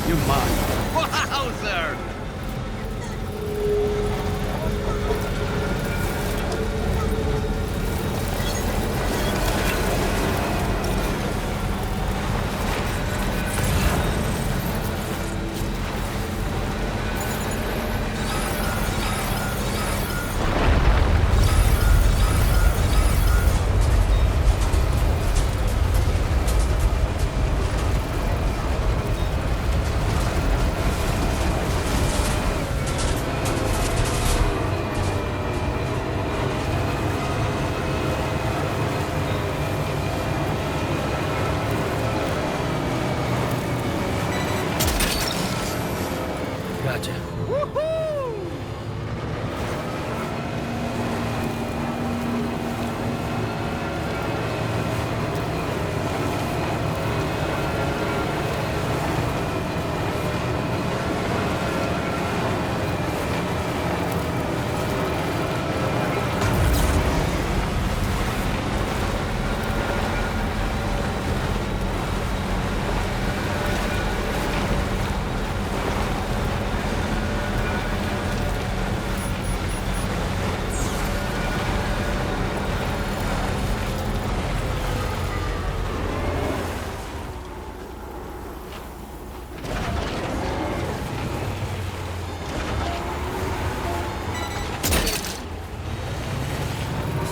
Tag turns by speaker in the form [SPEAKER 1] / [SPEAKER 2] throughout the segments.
[SPEAKER 1] You're mine.
[SPEAKER 2] Wowzer!
[SPEAKER 1] Gotcha.
[SPEAKER 2] Woohoo!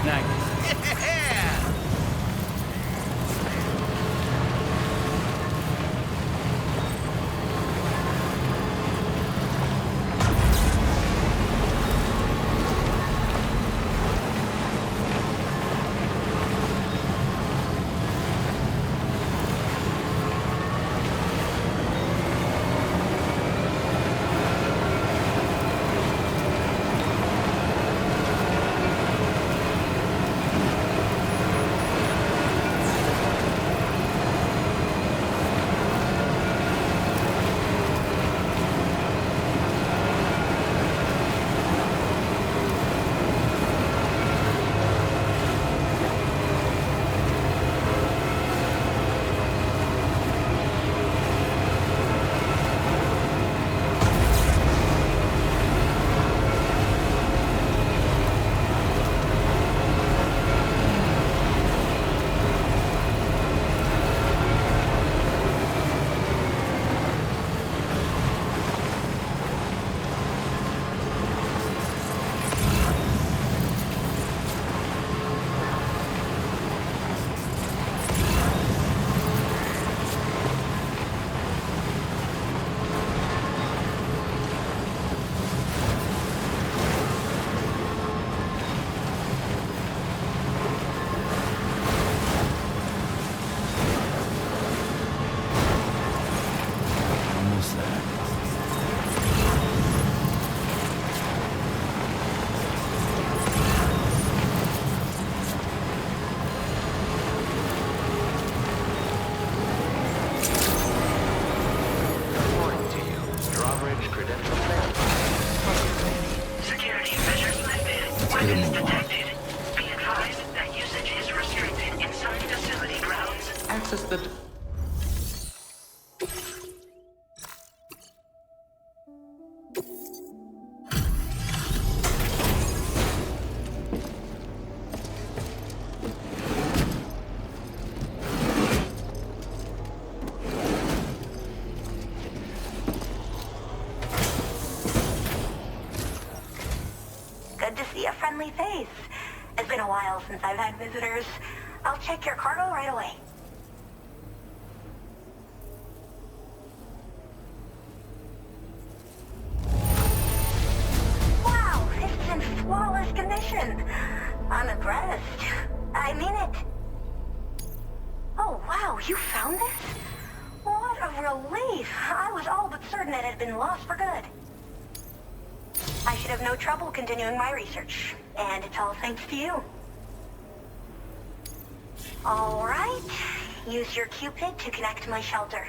[SPEAKER 1] Snag this.
[SPEAKER 2] Yeah!
[SPEAKER 1] Almost there.
[SPEAKER 3] Reporting to you. Drawbridge credential failed.
[SPEAKER 4] Security measures lifted.
[SPEAKER 1] get
[SPEAKER 4] Weapons
[SPEAKER 1] him along.
[SPEAKER 4] detected. Be advised that usage is restricted inside facility grounds.
[SPEAKER 3] Access the...
[SPEAKER 5] Good to see a friendly face. It's been a while since I've had visitors. I'll check your cargo right away. Wow, this is in flawless condition. I'm impressed. I mean it. Oh, wow, you found this? What a relief. I was all but certain it had been lost for good. I should have no trouble continuing my research, and it's all thanks to you. All right, use your Cupid to connect to my shelter.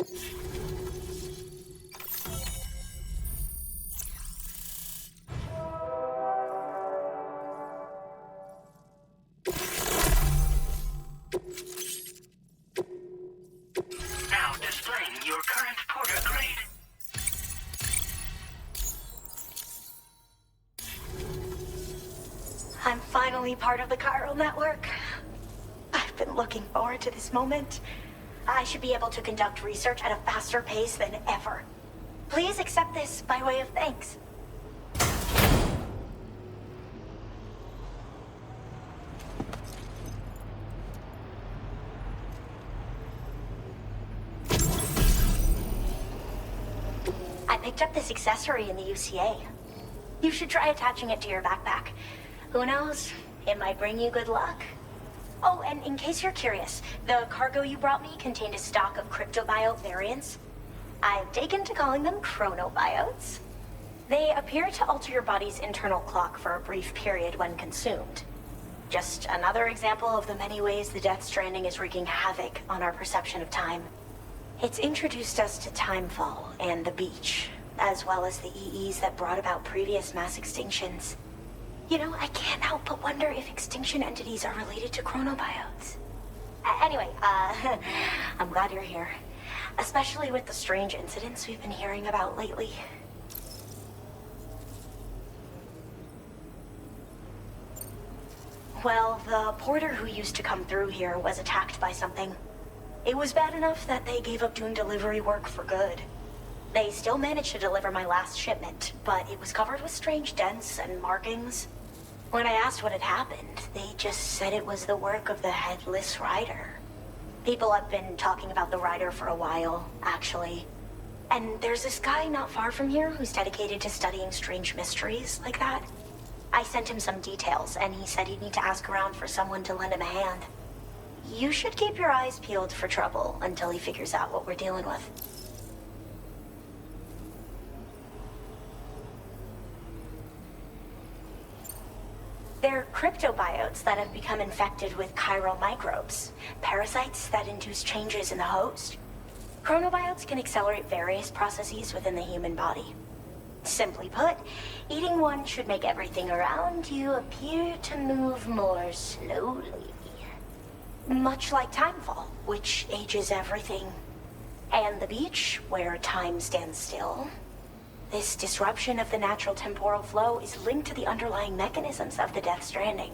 [SPEAKER 4] Now displaying your current porter grade.
[SPEAKER 5] I'm finally part of the chiral network. I've been looking forward to this moment. I should be able to conduct research at a faster pace than ever. Please accept this by way of thanks. I picked up this accessory in the UCA. You should try attaching it to your backpack. Who knows? It might bring you good luck. Oh, and in case you're curious, the cargo you brought me contained a stock of cryptobiote variants. I've taken to calling them chronobiotes. They appear to alter your body's internal clock for a brief period when consumed. Just another example of the many ways the Death Stranding is wreaking havoc on our perception of time. It's introduced us to timefall and the beach, as well as the EEs that brought about previous mass extinctions. You know, I can't help but wonder if extinction entities are related to chronobiotes. Anyway, I'm glad you're here. Especially with the strange incidents we've been hearing about lately. Well, the porter who used to come through here was attacked by something. It was bad enough that they gave up doing delivery work for good. They still managed to deliver my last shipment, but it was covered with strange dents and markings. When I asked what had happened, they just said it was the work of the Headless Rider. People have been talking about the Rider for a while, actually. And there's this guy not far from here who's dedicated to studying strange mysteries like that. I sent him some details, and he said he'd need to ask around for someone to lend him a hand. You should keep your eyes peeled for trouble until he figures out what we're dealing with. They're cryptobiotes that have become infected with chiral microbes, parasites that induce changes in the host. Chronobiotes can accelerate various processes within the human body. Simply put, eating one should make everything around you appear to move more slowly. Much like timefall, which ages everything. And the beach, where time stands still. This disruption of the natural temporal flow is linked to the underlying mechanisms of the Death Stranding.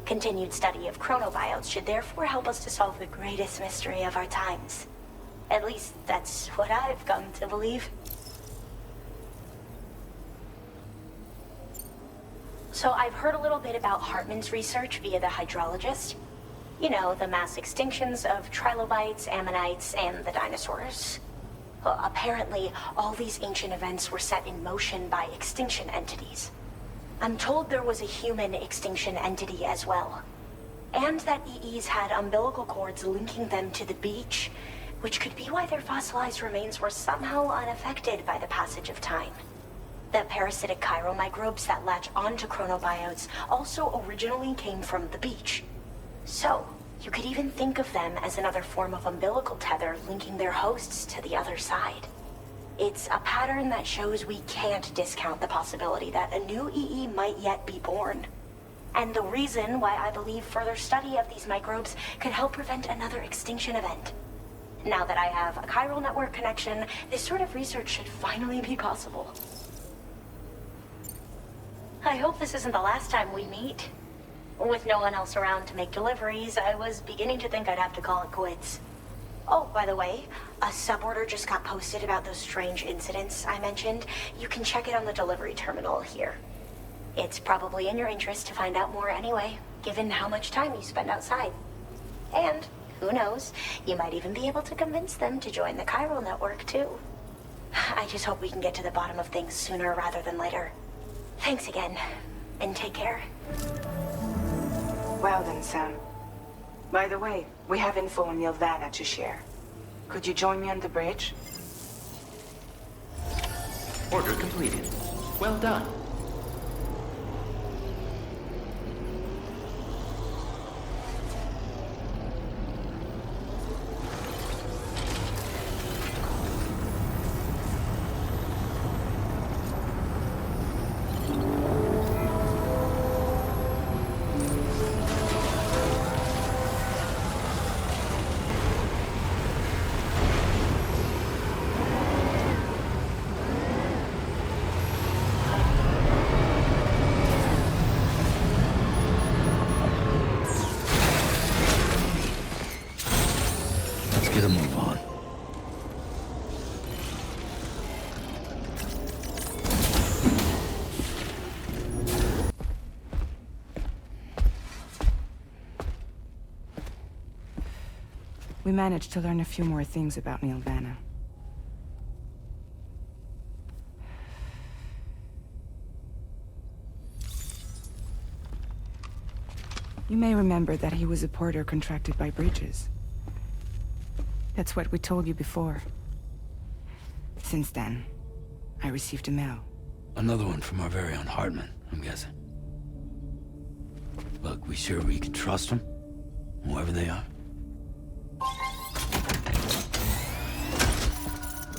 [SPEAKER 5] Continued study of chronobiotes should therefore help us to solve the greatest mystery of our times. At least, that's what I've come to believe. So I've heard a little bit about Hartman's research via the hydrologist. You know, the mass extinctions of trilobites, ammonites, and the dinosaurs. Well, apparently, all these ancient events were set in motion by extinction entities. I'm told there was a human extinction entity as well. And that EEs had umbilical cords linking them to the beach, which could be why their fossilized remains were somehow unaffected by the passage of time. The parasitic chiral microbes that latch onto chronobiotes also originally came from the beach. So, you could even think of them as another form of umbilical tether linking their hosts to the other side. It's a pattern that shows we can't discount the possibility that a new EE might yet be born. And the reason why I believe further study of these microbes could help prevent another extinction event. Now that I have a chiral network connection, this sort of research should finally be possible. I hope this isn't the last time we meet. With no one else around to make deliveries, I was beginning to think I'd have to call it quits. Oh, by the way, a suborder just got posted about those strange incidents I mentioned. You can check it on the delivery terminal here. It's probably in your interest to find out more anyway, given how much time you spend outside. And, who knows, you might even be able to convince them to join the chiral network too. I just hope we can get to the bottom of things sooner rather than later. Thanks again, and take care.
[SPEAKER 6] Well then, Sam. By the way, we have info on Nilvana to share. Could you join me on the bridge?
[SPEAKER 3] Order completed. Well done.
[SPEAKER 1] get a move on.
[SPEAKER 6] We managed to learn a few more things about Neil Vanna. You may remember that he was a porter contracted by Bridges. That's what we told you before. Since then, I received a mail.
[SPEAKER 1] Another one from our very own Hartman, I'm guessing. Look, we sure we can trust them? Whoever they are?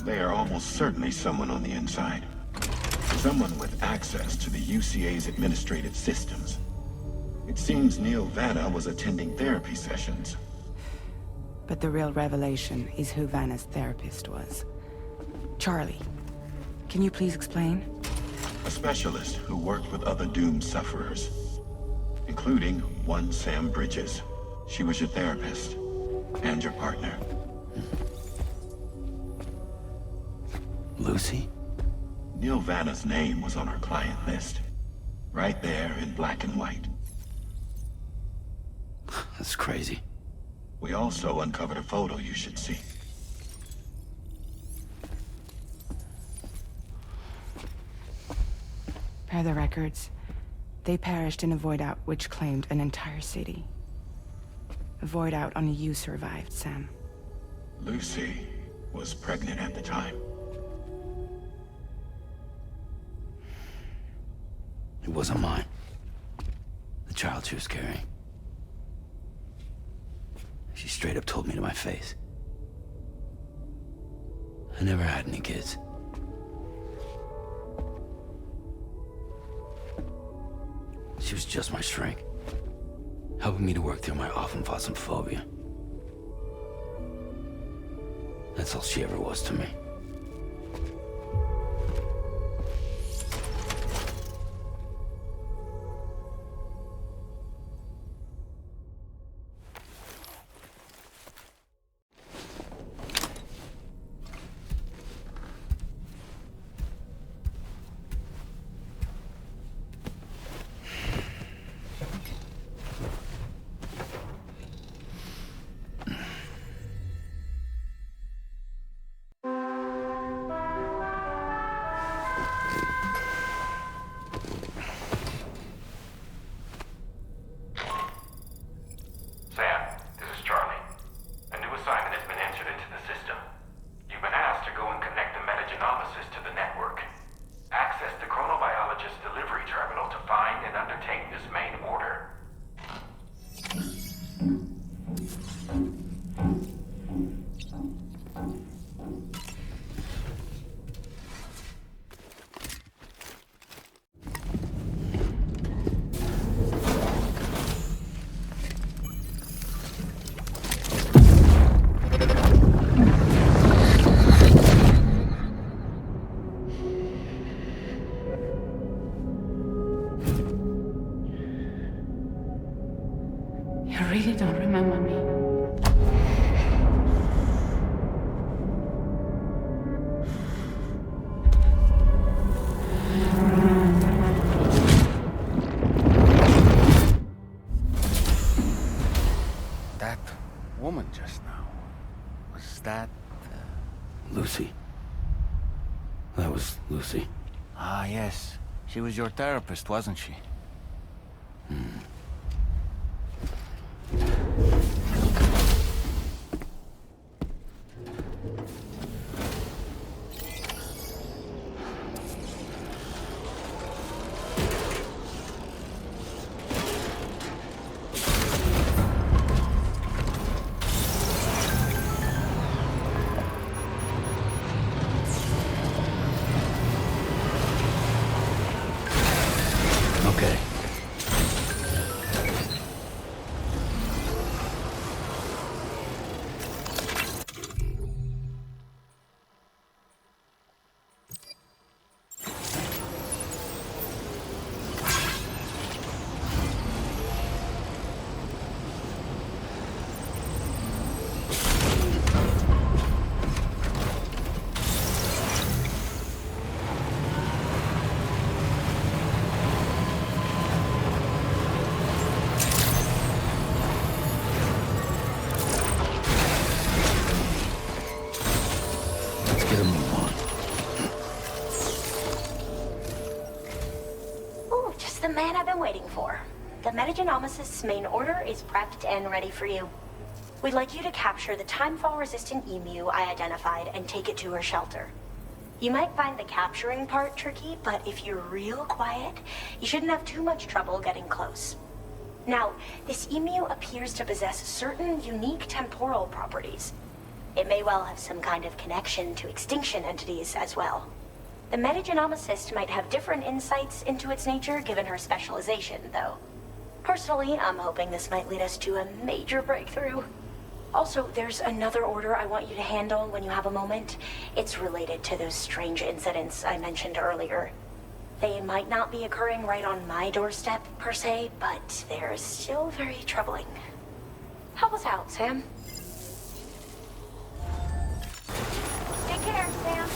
[SPEAKER 7] They are almost certainly someone on the inside. Someone with access to the UCA's administrative systems. It seems Neil Vanna was attending therapy sessions.
[SPEAKER 6] But the real revelation is who Vanna's therapist was. Charlie, can you please explain?
[SPEAKER 7] A specialist who worked with other doomed sufferers, including one Sam Bridges. She was your therapist and your partner.
[SPEAKER 1] Lucy?
[SPEAKER 7] Neil Vanna's name was on our client list. Right there in black and white.
[SPEAKER 1] That's crazy.
[SPEAKER 7] We also uncovered a photo you should see.
[SPEAKER 6] Per the records, they perished in a void out which claimed an entire city. A void out only you survived, Sam.
[SPEAKER 7] Lucy was pregnant at the time.
[SPEAKER 1] It wasn't mine. The child she was carrying. She straight up told me to my face. I never had any kids. She was just my shrink, helping me to work through my often phobia. That's all she ever was to me.
[SPEAKER 6] You really don't remember me.
[SPEAKER 2] That woman just now, was that...
[SPEAKER 1] Lucy. That was Lucy.
[SPEAKER 2] Ah, yes. She was your therapist, wasn't she?
[SPEAKER 1] Okay.
[SPEAKER 5] waiting for. The Metagenomicist's main order is prepped and ready for you. We'd like you to capture the timefall-resistant emu I identified and take it to her shelter. You might find the capturing part tricky, but if you're real quiet, you shouldn't have too much trouble getting close. Now, this emu appears to possess certain unique temporal properties. It may well have some kind of connection to extinction entities as well. The Metagenomicist might have different insights into its nature given her specialization, though. Personally, I'm hoping this might lead us to a major breakthrough. Also, there's another order I want you to handle when you have a moment. It's related to those strange incidents I mentioned earlier. They might not be occurring right on my doorstep, per se, but they're still very troubling. Help us out, Sam. Take care, Sam.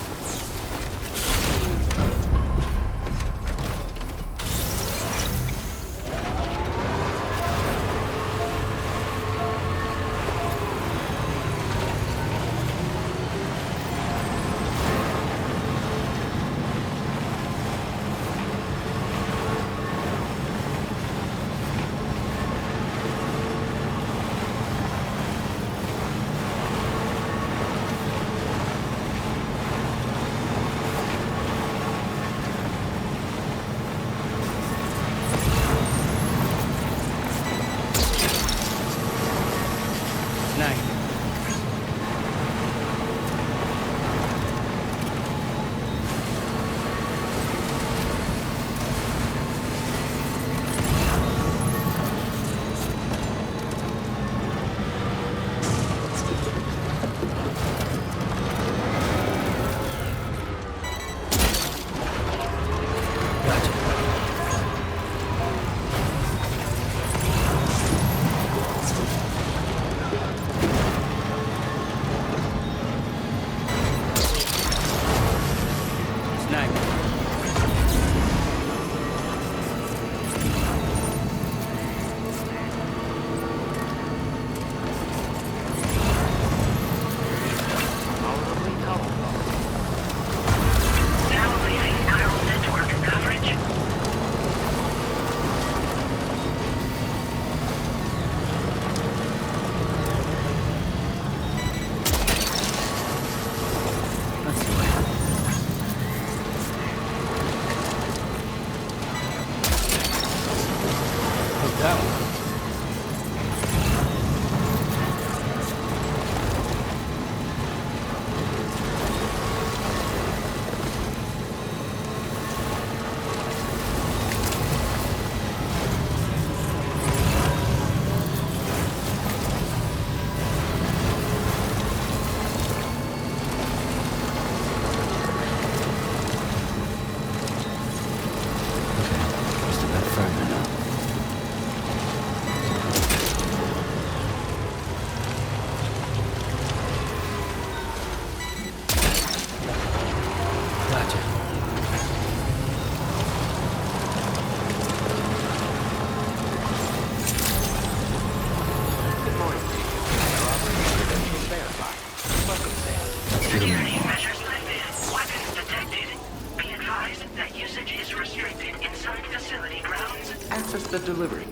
[SPEAKER 3] Access the delivery.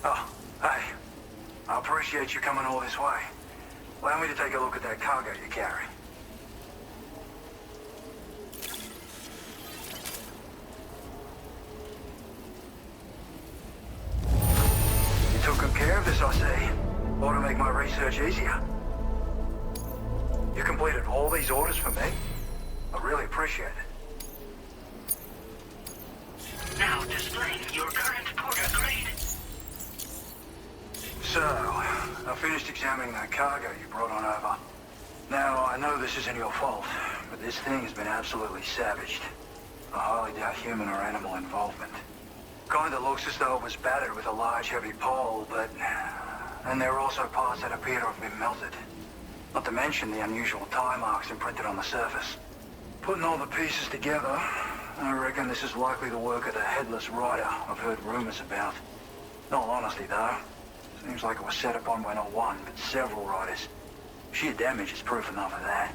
[SPEAKER 8] Oh, hey. I appreciate you coming all this way. Allow me to take a look at that cargo you carry. You took good care of this, I see. Ought to make my research easier. You completed all these orders for me? I really appreciate it.
[SPEAKER 4] Now displaying your current porter grade.
[SPEAKER 8] So, I finished examining that cargo you brought on over. Now, I know this isn't your fault, but this thing has been absolutely savaged. I highly doubt human or animal involvement. Kinda looks as though it was battered with a large heavy pole, but... And there are also parts that appear to have been melted. Not to mention the unusual tie marks imprinted on the surface. Putting all the pieces together, I reckon this is likely the work of the headless rider I've heard rumors about. In all honesty, though, seems like it was set upon by not one, but several riders. Sheer damage is proof enough of that.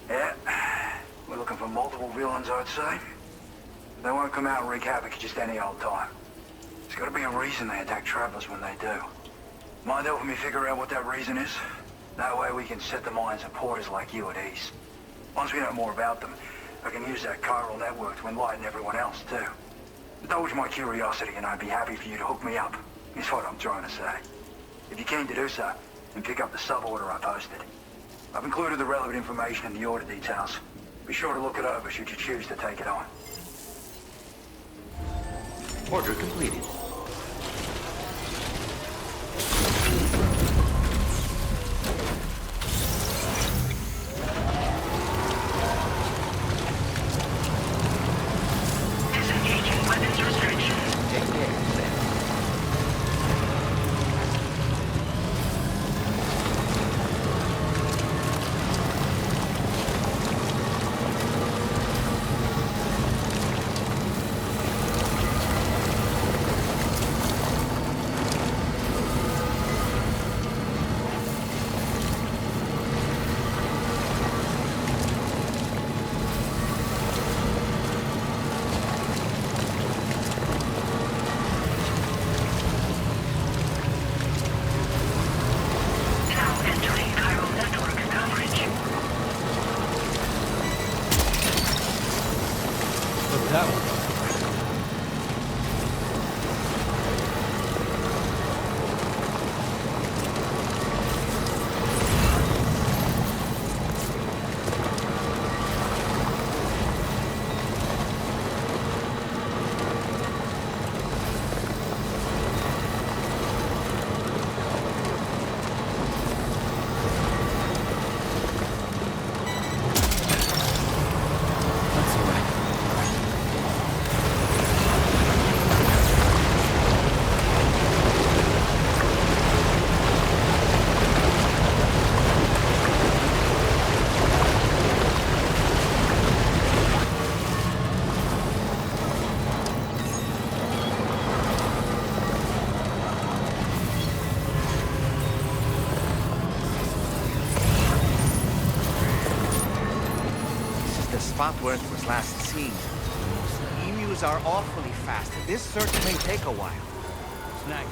[SPEAKER 8] Yeah, we're looking for multiple villains, I'd say. They won't come out and wreak havoc just any old time. There's got to be a reason they attack travelers when they do. Mind helping me figure out what that reason is? That way we can set the minds of porters like you at ease. Once we know more about them, I can use that chiral network to enlighten everyone else, too. Indulge my curiosity and I'd be happy for you to hook me up, is what I'm trying to say. If you're keen to do so, then pick up the sub-order I posted. I've included the relevant information in the order details. Be sure to look it over should you choose to take it on.
[SPEAKER 3] Order completed.
[SPEAKER 4] Disengaging weapons restrictions.
[SPEAKER 3] Take care, Sam.
[SPEAKER 4] Now entering chiral network coverage.
[SPEAKER 1] Look at that one. That's all right.
[SPEAKER 2] This is the spot where it was last seen. Emus are awfully fast. This search may take a while.
[SPEAKER 1] Snack.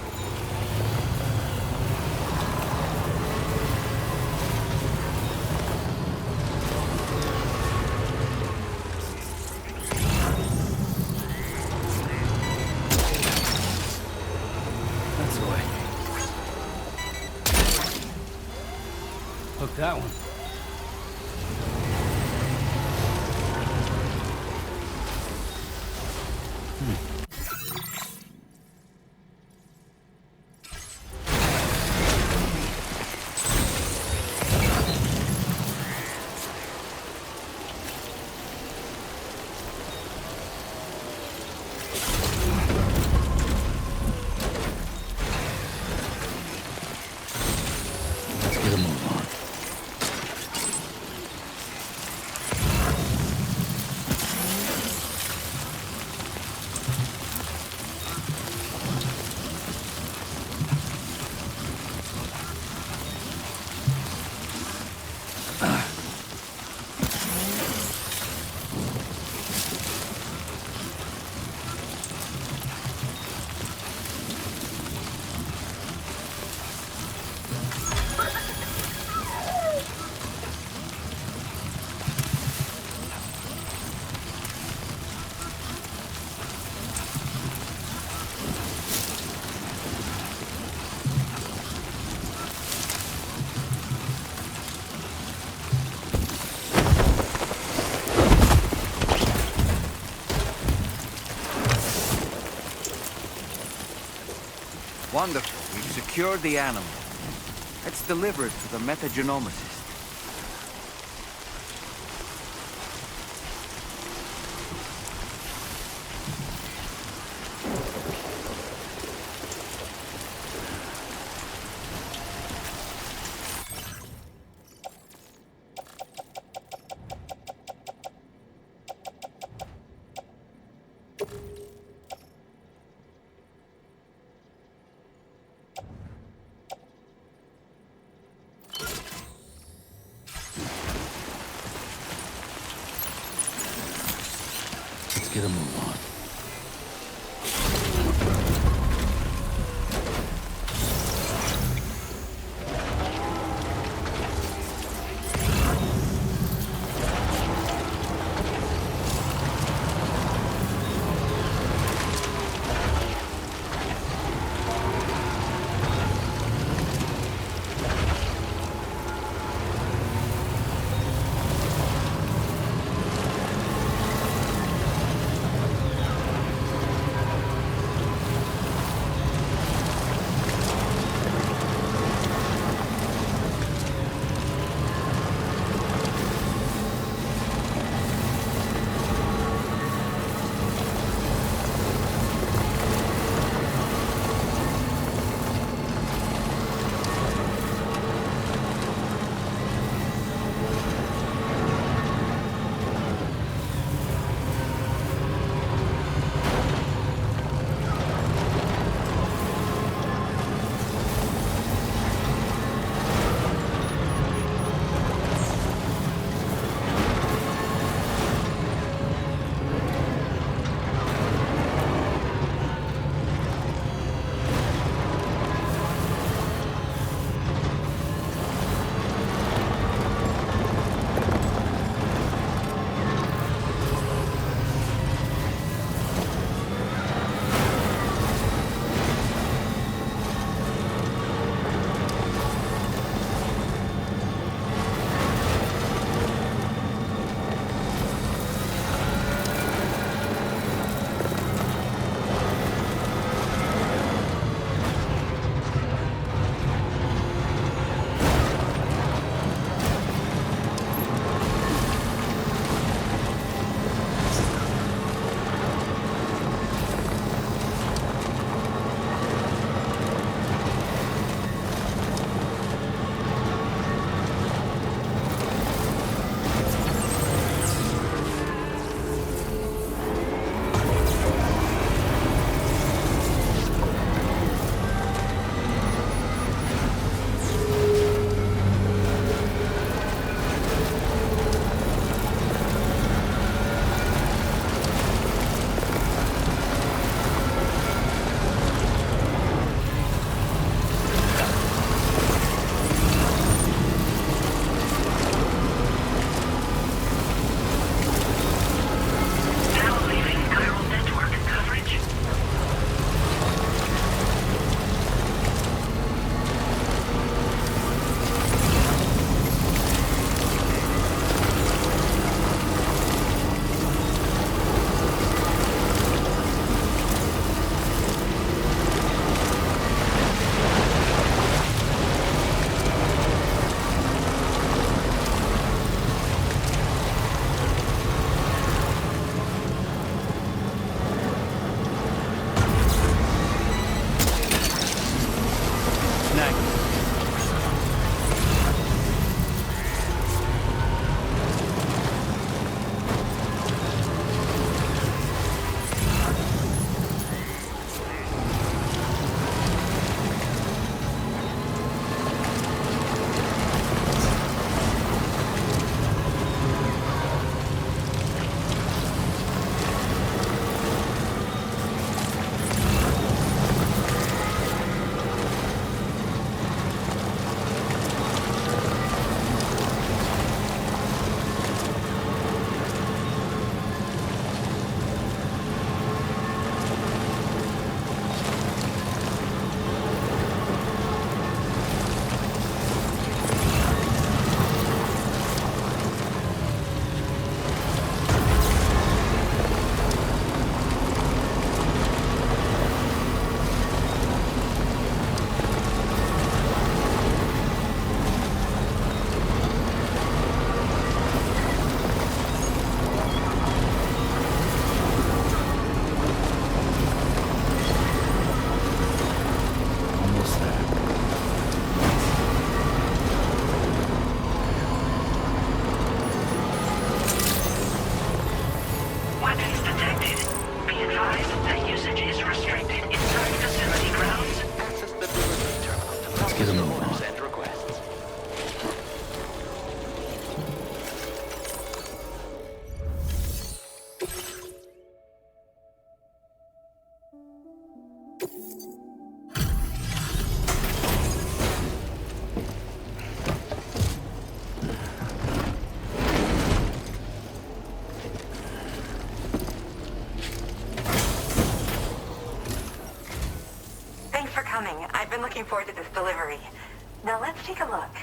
[SPEAKER 1] That's the way. Hook that one. Let's get a move on.
[SPEAKER 2] Wonderful. We've secured the animal. Let's deliver it to the metagenomicist.
[SPEAKER 1] Let's get a move on.
[SPEAKER 5] coming. I've been looking forward to this delivery. Now let's take a look.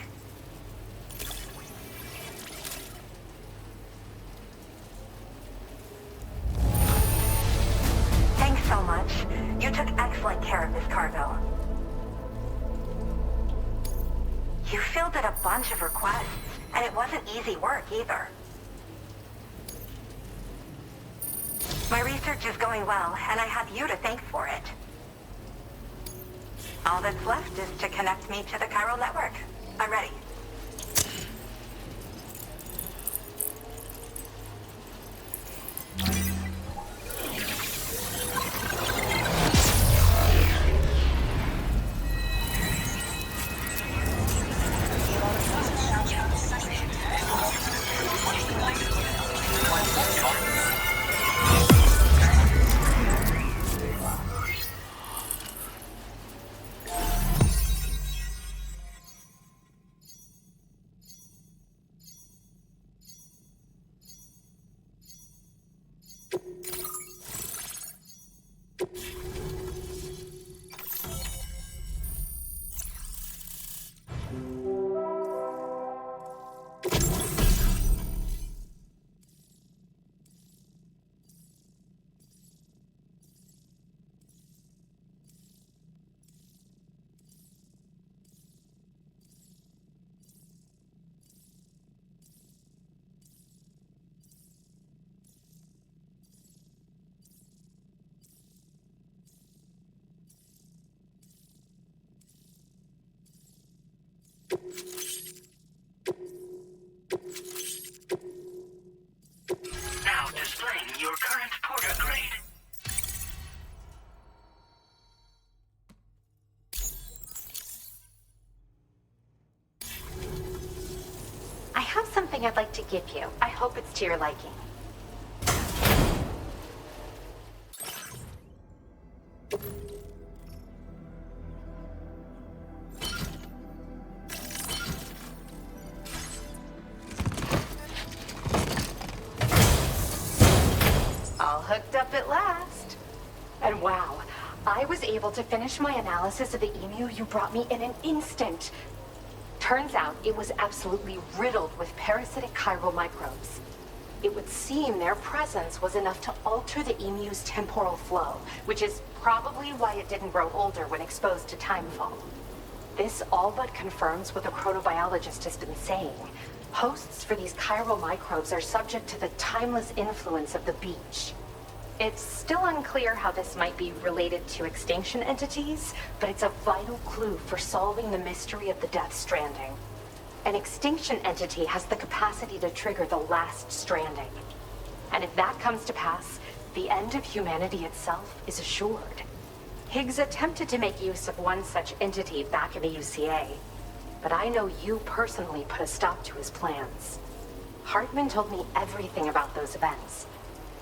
[SPEAKER 5] Thanks so much. You took excellent care of this cargo. You fielded a bunch of requests, and it wasn't easy work either. My research is going well, and I have you to thank for it. All that's left is to connect me to the chiral network. I'm ready.
[SPEAKER 4] Now displaying your current porter grade.
[SPEAKER 9] I have something I'd like to give you. I hope it's to your liking. All hooked up at last. And wow, I was able to finish my analysis of the emu you brought me in an instant. Turns out it was absolutely riddled with parasitic chiral microbes. It would seem their presence was enough to alter the emu's temporal flow, which is probably why it didn't grow older when exposed to timefall. This all but confirms what the chronobiologist has been saying. Hosts for these chiral microbes are subject to the timeless influence of the beach. It's still unclear how this might be related to extinction entities, but it's a vital clue for solving the mystery of the Death Stranding. An extinction entity has the capacity to trigger the last stranding. And if that comes to pass, the end of humanity itself is assured. Higgs attempted to make use of one such entity back in the UCA, but I know you personally put a stop to his plans. Hartman told me everything about those events.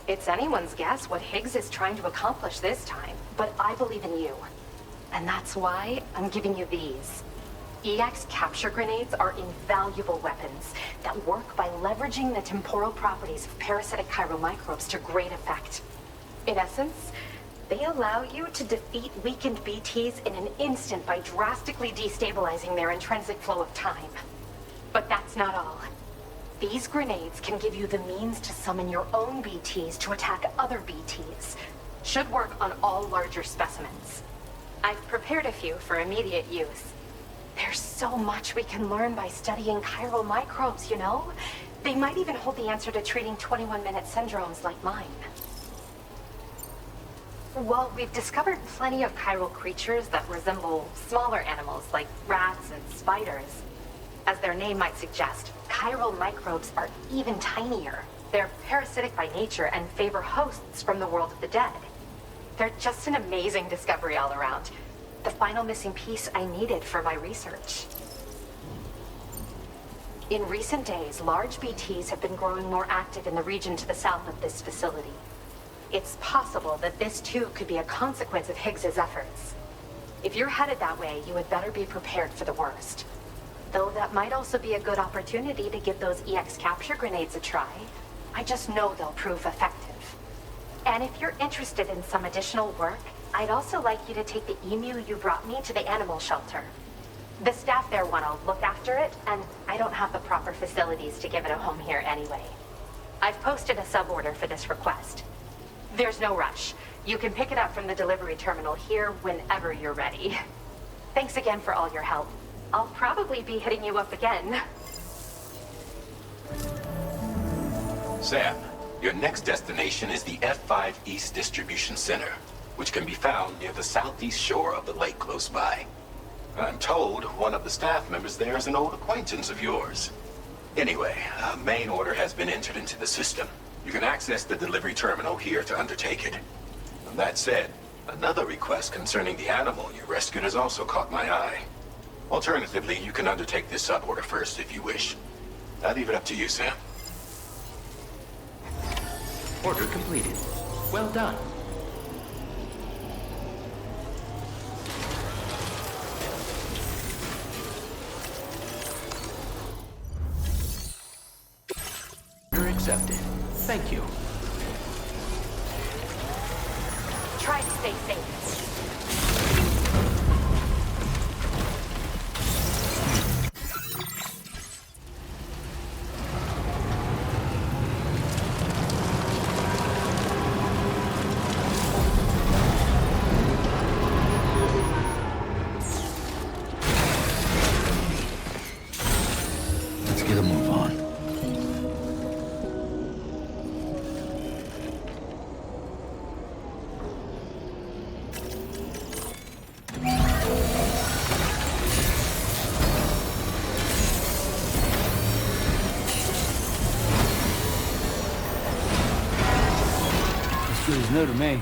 [SPEAKER 9] It's anyone's guess what Higgs is trying to accomplish this time, but I believe in you. And that's why I'm giving you these. EX capture grenades are invaluable weapons that work by leveraging the temporal properties of parasitic chiral microbes to great effect. In essence, they allow you to defeat weakened BTs in an instant by drastically destabilizing their intrinsic flow of time. But that's not all. These grenades can give you the means to summon your own BTs to attack other BTs. Should work on all larger specimens. I've prepared a few for immediate use. There's so much we can learn by studying chiral microbes, you know? They might even hold the answer to treating 21-minute syndromes like mine. Well, we've discovered plenty of chiral creatures that resemble smaller animals like rats and spiders. As their name might suggest, chiral microbes are even tinier. They're parasitic by nature and favor hosts from the world of the dead. They're just an amazing discovery all around. The final missing piece I needed for my research. In recent days, large BTs have been growing more active in the region to the south of this facility. It's possible that this too could be a consequence of Higgs's efforts. If you're headed that way, you had better be prepared for the worst. Though that might also be a good opportunity to give those EX capture grenades a try. I just know they'll prove effective. And if you're interested in some additional work, I'd also like you to take the emu you brought me to the animal shelter. The staff there want to look after it, and I don't have the proper facilities to give it a home here anyway. I've posted a suborder for this request. There's no rush. You can pick it up from the delivery terminal here whenever you're ready. Thanks again for all your help. I'll probably be hitting you up again.
[SPEAKER 10] Sam, your next destination is the F5 East Distribution Center, which can be found near the southeast shore of the lake close by. I'm told one of the staff members there is an old acquaintance of yours. Anyway, a main order has been entered into the system. You can access the delivery terminal here to undertake it. And that said, another request concerning the animal you rescued has also caught my eye. Alternatively, you can undertake this suborder first if you wish. I'll leave it up to you, Sam.
[SPEAKER 3] Order completed. Well done. Order accepted. Thank you.
[SPEAKER 9] Try to stay safe.
[SPEAKER 1] Let's get a move on. As good as new to me.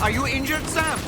[SPEAKER 2] Are you injured, Sam?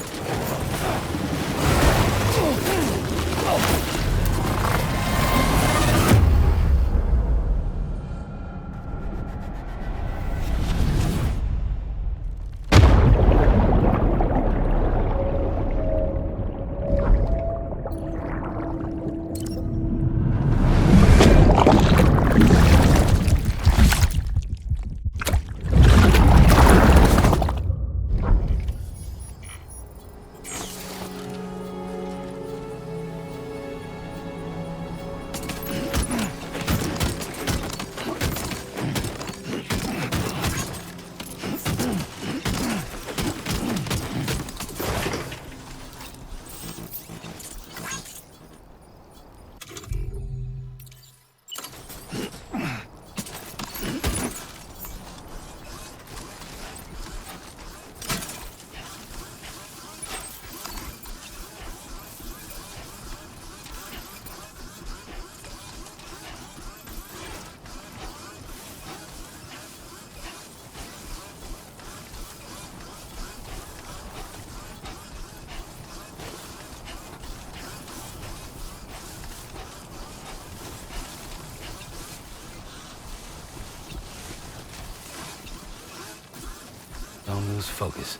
[SPEAKER 1] Don't lose focus.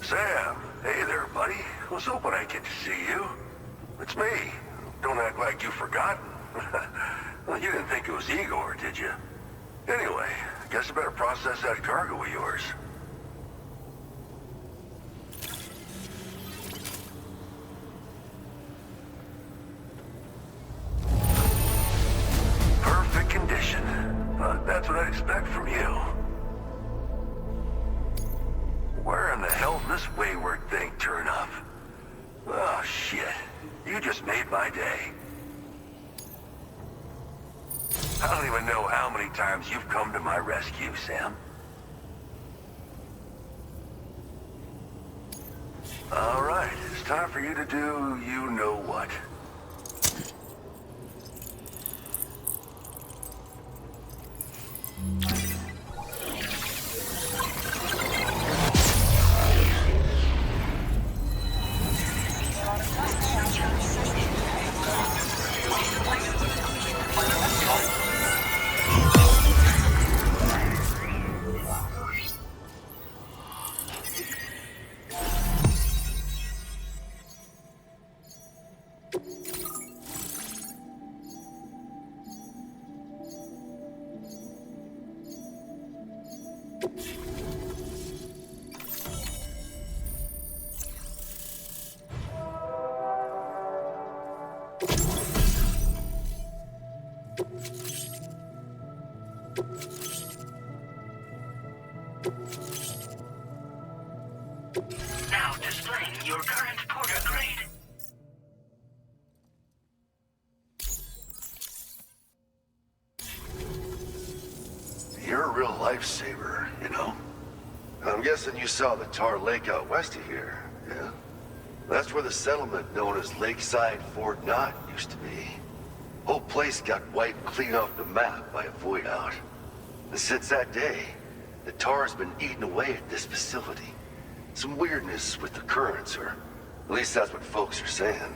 [SPEAKER 8] Sam, hey there, buddy. Was hoping I'd get to see you. It's me. Don't act like you've forgotten. Well, you didn't think it was Igor, did you? Anyway, I guess I better process that cargo of yours. Perfect condition. That's what I'd expect from you. Where in the hell did this wayward thing turn up? Oh, shit. You just made my day. I don't even know how many times you've come to my rescue, Sam. All right, it's time for you to do you-know-what.
[SPEAKER 4] Now displaying your current porter grade.
[SPEAKER 11] You're a real lifesaver, you know? I'm guessing you saw the Tar Lake out west of here, yeah? That's where the settlement known as Lakeside Fort Knott used to be. Whole place got wiped clean off the map by a void out. And since that day, the tar's been eating away at this facility. Some weirdness with the currents, or at least that's what folks are saying.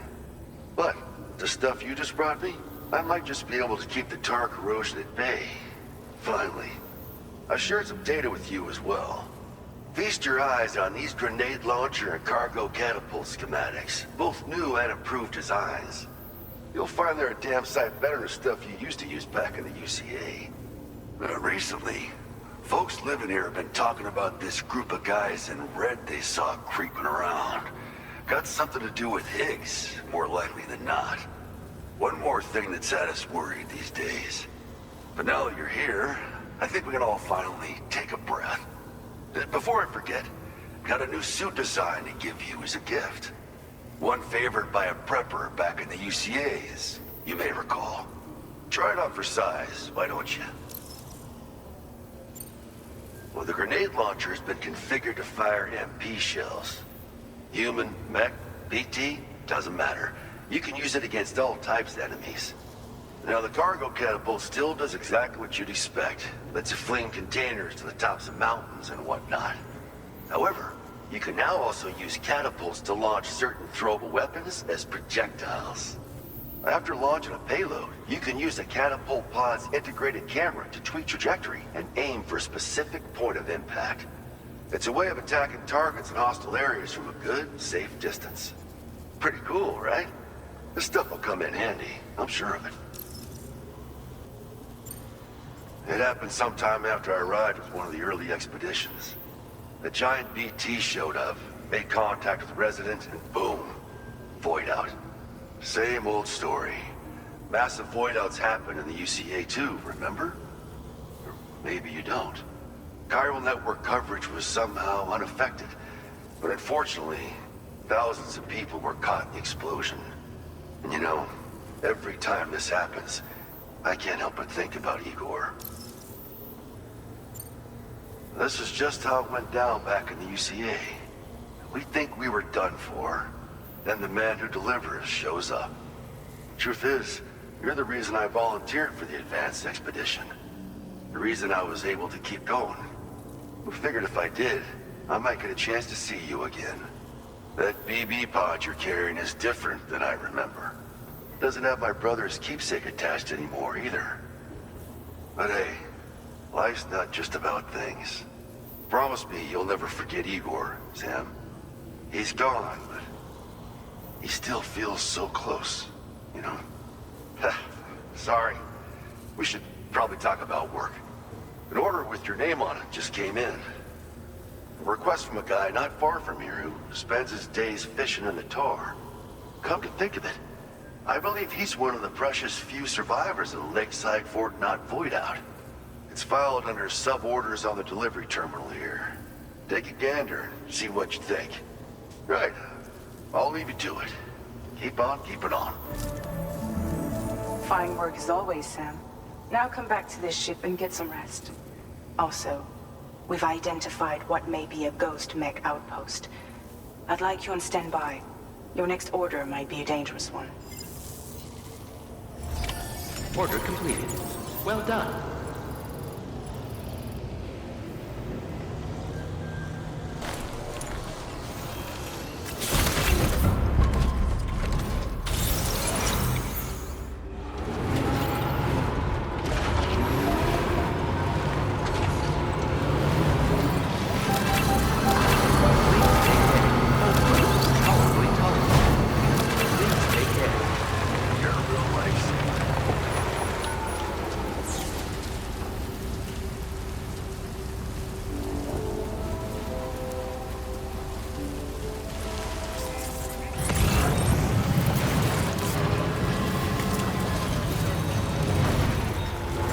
[SPEAKER 11] But the stuff you just brought me, I might just be able to keep the tar corrosion at bay. Finally. I shared some data with you as well. Feast your eyes on these grenade launcher and cargo catapult schematics, both new and improved designs. You'll find they're a damn sight better than stuff you used to use back in the UCA. Recently, folks living here have been talking about this group of guys in red they saw creeping around. Got something to do with Higgs, more likely than not. One more thing that's had us worried these days. But now that you're here, I think we can all finally take a breath. Before I forget, got a new suit design to give you as a gift. One favored by a prepper back in the UCAs, you may recall. Try it on for size, why don't you? Well, the grenade launcher has been configured to fire MP shells. Human, mech, BT, doesn't matter. You can use it against all types of enemies. Now, the cargo catapult still does exactly what you'd expect. Lets you fling containers to the tops of mountains and whatnot. However, you can now also use catapults to launch certain throwable weapons as projectiles. After launching a payload, you can use the catapult pod's integrated camera to tweak trajectory and aim for a specific point of impact. It's a way of attacking targets in hostile areas from a good, safe distance. Pretty cool, right? This stuff will come in handy, I'm sure of it. It happened sometime after I arrived with one of the early expeditions. The giant BT showed up, made contact with the resident, and boom, void out. Same old story. Massive void outs happen in the UCA too, remember? Or maybe you don't. Chiral network coverage was somehow unaffected, but unfortunately, thousands of people were caught in the explosion. And you know, every time this happens, I can't help but think about Igor. This is just how it went down back in the UCA. We think we were done for. Then the man who delivers shows up. Truth is, you're the reason I volunteered for the advanced expedition. The reason I was able to keep going. We figured if I did, I might get a chance to see you again. That BB pod you're carrying is different than I remember. Doesn't have my brother's keepsake attached anymore either. But hey, life's not just about things. Promise me you'll never forget Igor, Sam. He's gone, but he still feels so close, you know? Sorry. We should probably talk about work. An order with your name on it just came in. A request from a guy not far from here who spends his days fishing in the tar. Come to think of it, I believe he's one of the precious few survivors of the Lakeside Fort Knott Voidout. It's filed under sub-orders on the delivery terminal here. Take a gander and see what you think. Right. I'll leave you to it. Keep on keeping on.
[SPEAKER 6] Fine work as always, Sam. Now come back to this ship and get some rest. Also, we've identified what may be a ghost mech outpost. I'd like you on standby. Your next order might be a dangerous one.
[SPEAKER 3] Order completed. Well done.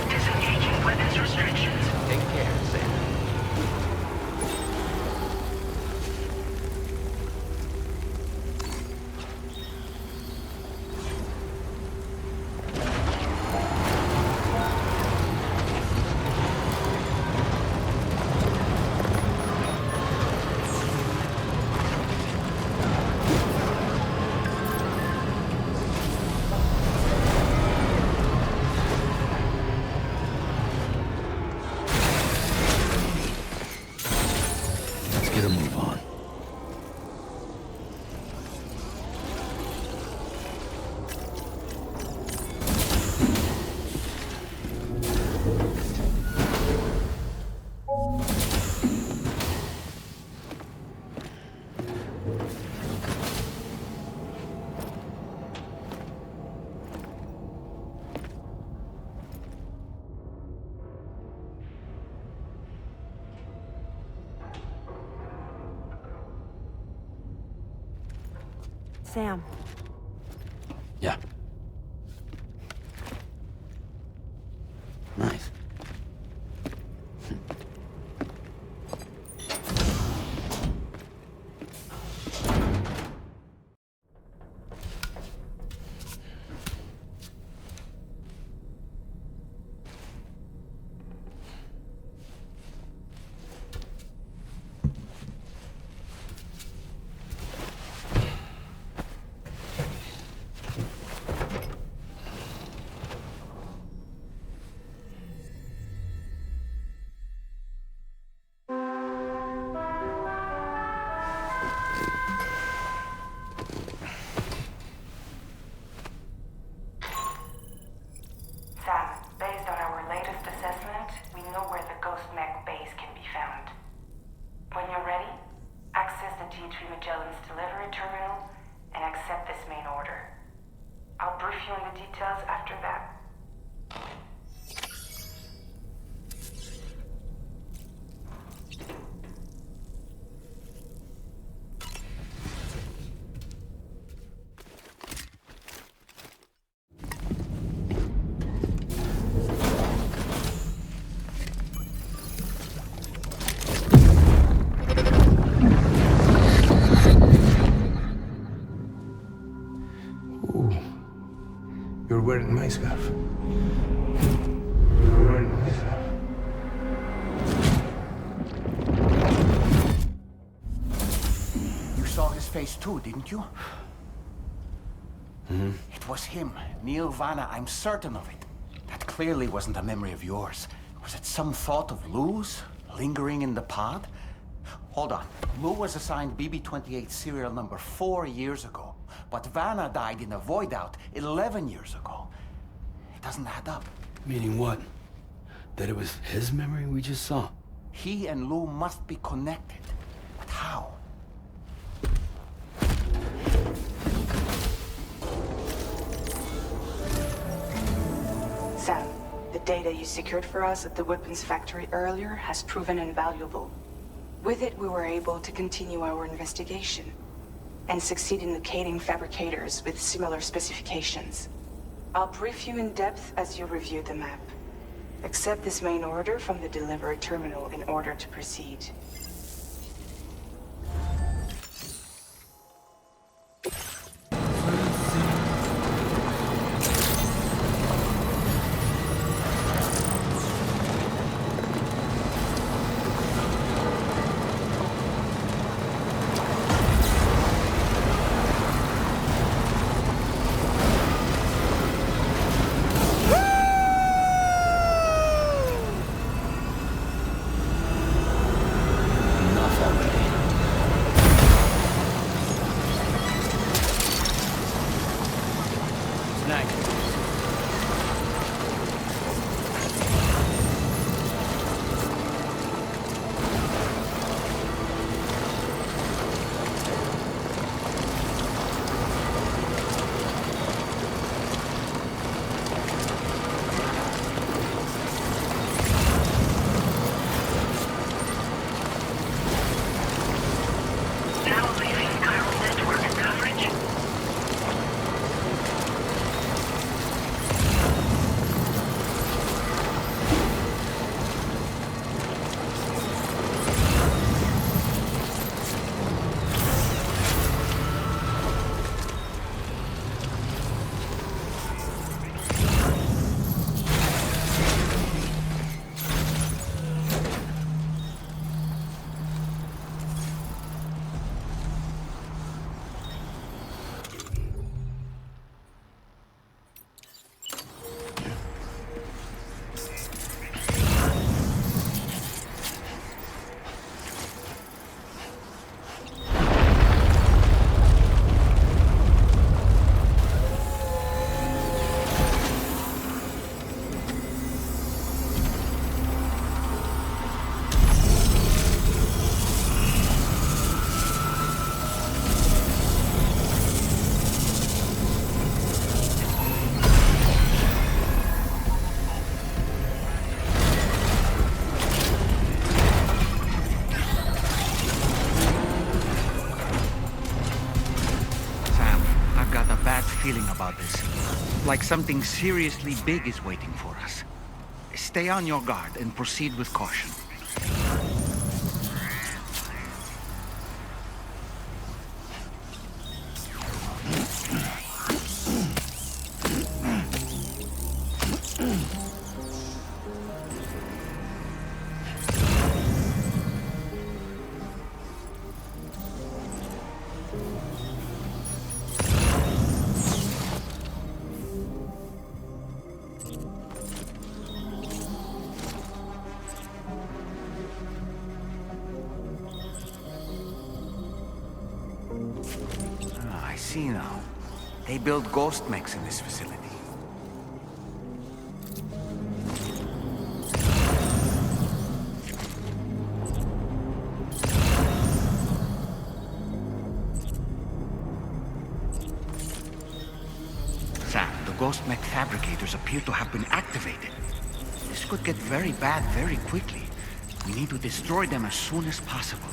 [SPEAKER 4] Disengaging weapons restrictions.
[SPEAKER 3] Take care, Sam.
[SPEAKER 1] Let's get a move on.
[SPEAKER 12] Sam.
[SPEAKER 1] Yeah. Nice.
[SPEAKER 6] Sam, based on our latest assessment, we know where the Ghost Mech base can be found. When you're ready, access the G3 Magellan's delivery terminal and accept this main order. I'll brief you on the details after that.
[SPEAKER 13] You're wearing my scarf. You're wearing my scarf.
[SPEAKER 2] You saw his face too, didn't you?
[SPEAKER 1] Mm-hmm.
[SPEAKER 2] It was him, Neil Vanna, I'm certain of it. That clearly wasn't a memory of yours. Was it some thought of Lou's, lingering in the pod? Hold on. Lou was assigned BB-28 serial number 4 years ago, but Vanna died in a void out 11 years ago. It doesn't add up.
[SPEAKER 1] Meaning what? That it was his memory we just saw?
[SPEAKER 2] He and Lou must be connected. But how?
[SPEAKER 6] Sam, the data you secured for us at the weapons factory earlier has proven invaluable. With it, we were able to continue our investigation and succeed in locating fabricators with similar specifications. I'll brief you in depth as you review the map. Accept this main order from the delivery terminal in order to proceed.
[SPEAKER 2] Feeling about this. Like something seriously big is waiting for us. Stay on your guard and proceed with caution. I see now. They build ghost mechs in this facility. Sam, the ghost mech fabricators appear to have been activated. This could get very bad very quickly. We need to destroy them as soon as possible.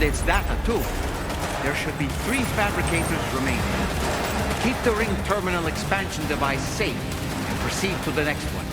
[SPEAKER 12] its data, too. There should be 3 fabricators remaining. Keep the ring terminal expansion device safe and proceed to the next one.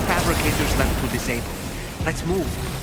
[SPEAKER 12] Fabricators left to disable. Let's move.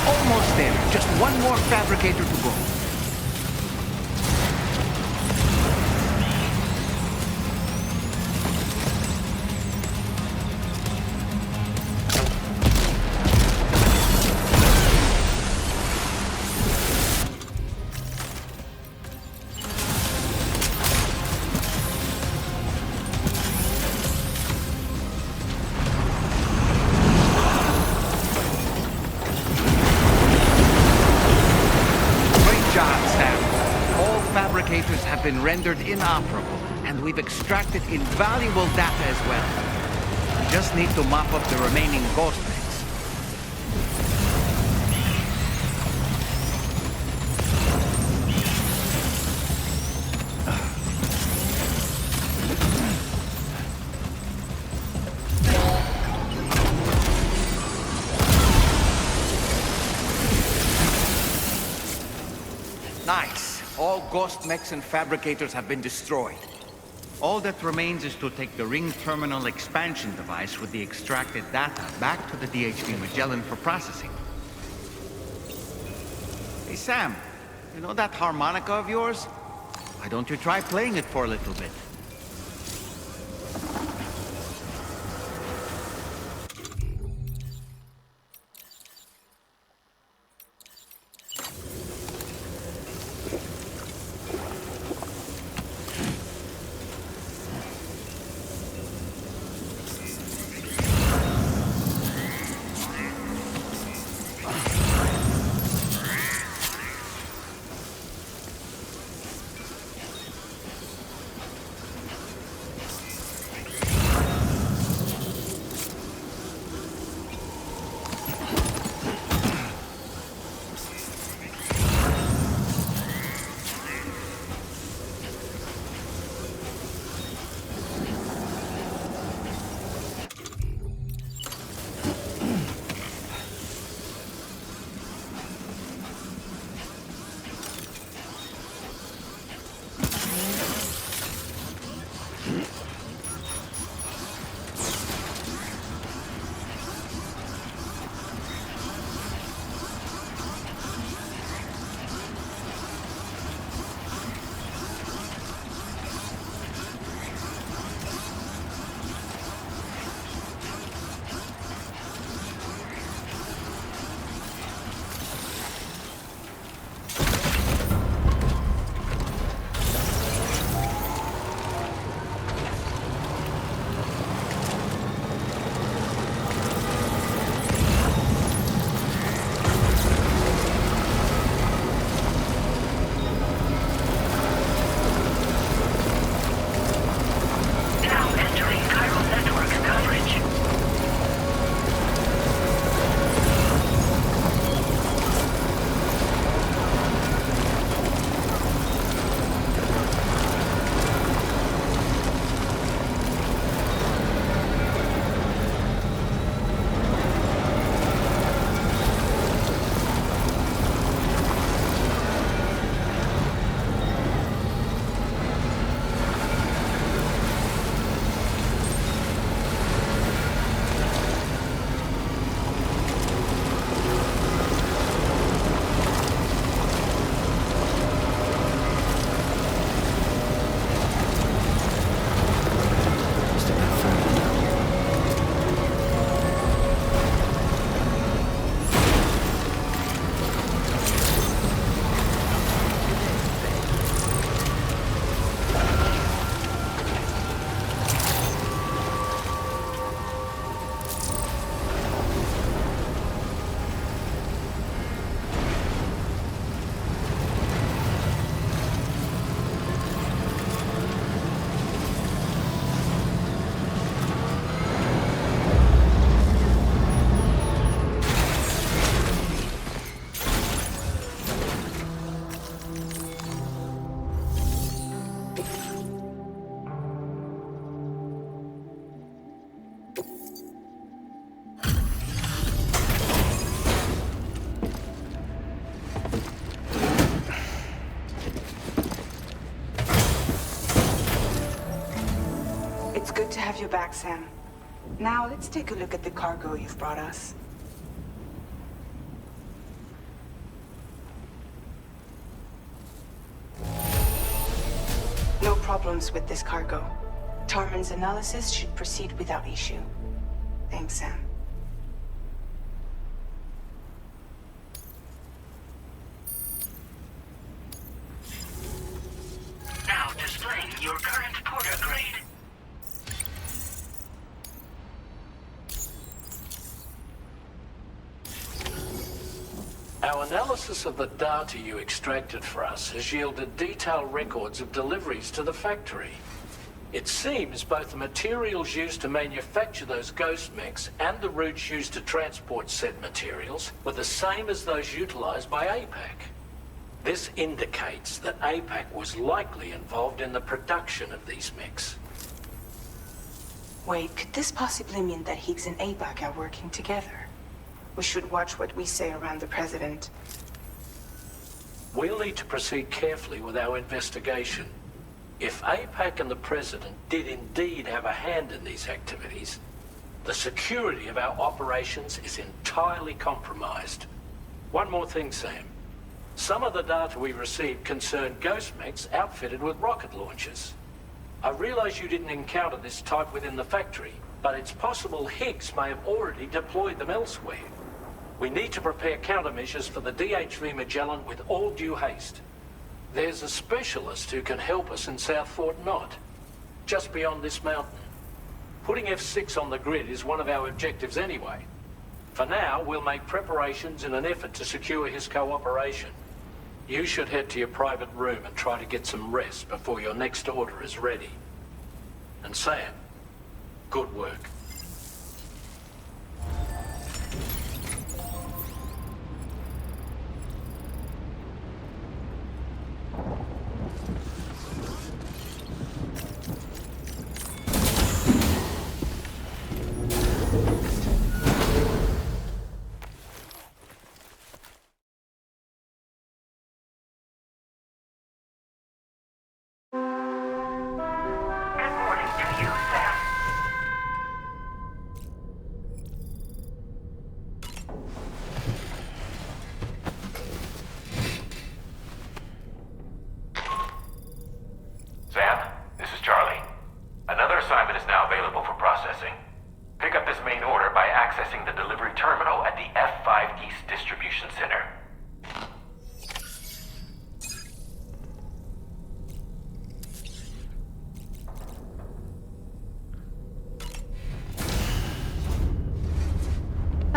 [SPEAKER 12] Almost there. Just one more fabricator to go. Fabricators have been rendered inoperable, and we've extracted invaluable data as well. We just need to mop up the remaining ghost mechs. Nice. All ghost mechs and fabricators have been destroyed. All that remains is to take the ring terminal expansion device with the extracted data back to the DHV Magellan for processing. Hey Sam, you know that harmonica of yours? Why don't you try playing it for a little bit?
[SPEAKER 6] Good to have you back, Sam. Now, let's take a look at the cargo you've brought us. No problems with this cargo. Tarman's analysis should proceed without issue. Thanks, Sam.
[SPEAKER 4] Now displaying your current Porter grade.
[SPEAKER 14] Our analysis of the data you extracted for us has yielded detailed records of deliveries to the factory. It seems both the materials used to manufacture those ghost mechs and the routes used to transport said materials were the same as those utilized by APAC. This indicates that APAC was likely involved in the production of these mechs.
[SPEAKER 6] Wait, could this possibly mean that Higgs and APAC are working together? We should watch what we say around the President.
[SPEAKER 14] We'll need to proceed carefully with our investigation. If APAC and the President did indeed have a hand in these activities, the security of our operations is entirely compromised. One more thing, Sam. Some of the data we received concerned ghost mechs outfitted with rocket launchers. I realize you didn't encounter this type within the factory, but it's possible Higgs may have already deployed them elsewhere. We need to prepare countermeasures for the DHV Magellan with all due haste. There's a specialist who can help us in South Fort Knott, just beyond this mountain. Putting F6 on the grid is one of our objectives anyway. For now, we'll make preparations in an effort to secure his cooperation. You should head to your private room and try to get some rest before your next order is ready. And Sam, good work.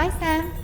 [SPEAKER 15] Bye, Sam.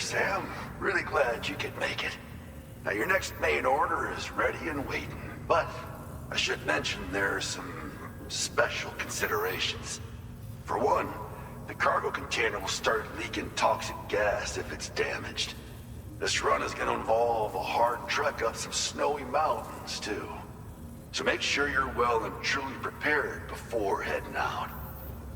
[SPEAKER 11] Sam. Really glad you could make it. Now, your next main order is ready and waiting. But I should mention there are some special considerations. For one, the cargo container will start leaking toxic gas if it's damaged. This run is going to involve a hard trek up some snowy mountains, too. So make sure you're well and truly prepared before heading out.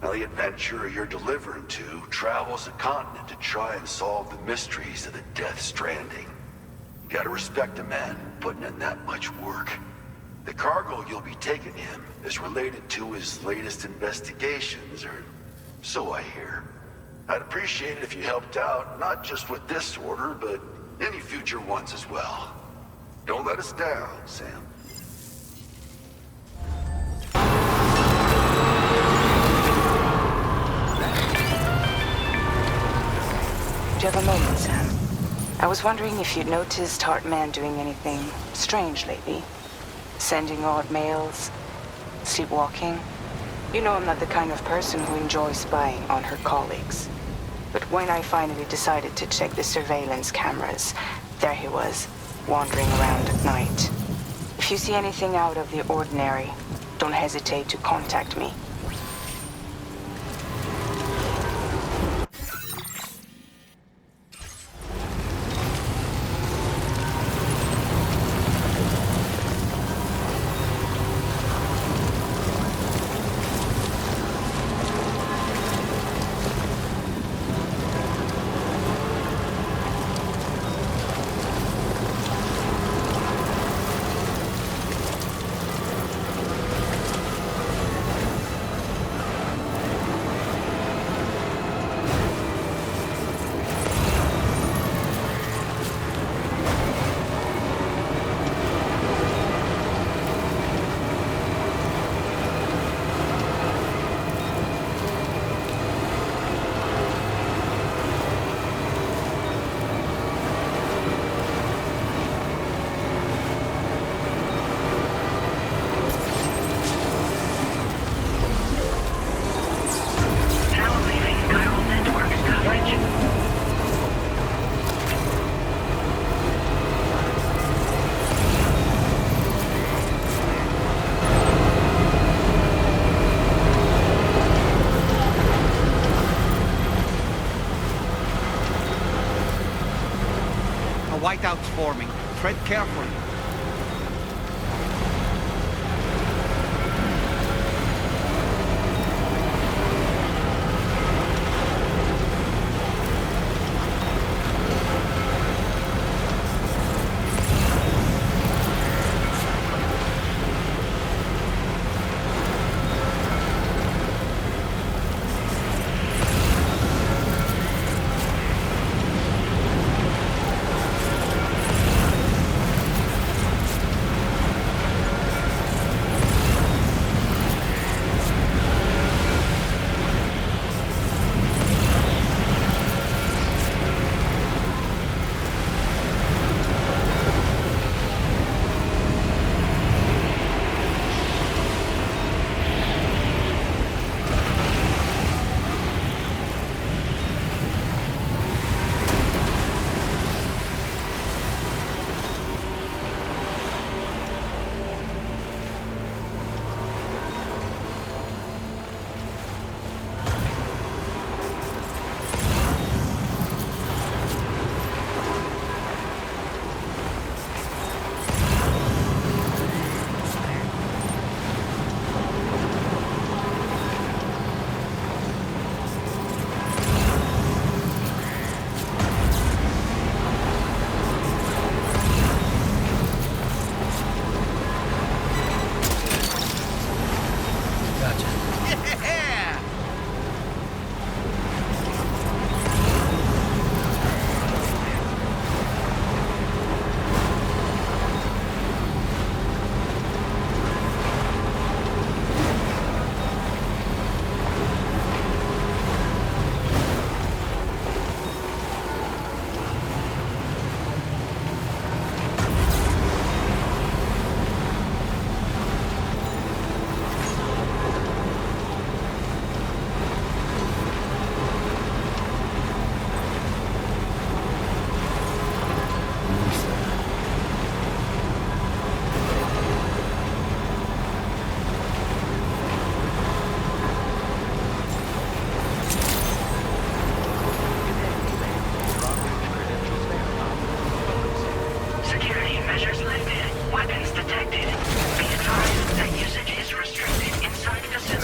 [SPEAKER 11] Now, the adventurer you're delivering to travels the continent to try and solve the mysteries of the Death Stranding. You gotta respect a man putting in that much work. The cargo you'll be taking him is related to his latest investigations, or so I hear. I'd appreciate it if you helped out, not just with this order, but any future ones as well. Don't let us down, Sam.
[SPEAKER 6] Do you have a moment, Sam? I was wondering if you'd noticed Hartman doing anything strange lately. Sending odd mails, sleepwalking. You know I'm not the kind of person who enjoys spying on her colleagues. But when I finally decided to check the surveillance cameras, there he was, wandering around at night. If you see anything out of the ordinary, don't hesitate to contact me.
[SPEAKER 12] Whiteout's forming. Tread carefully.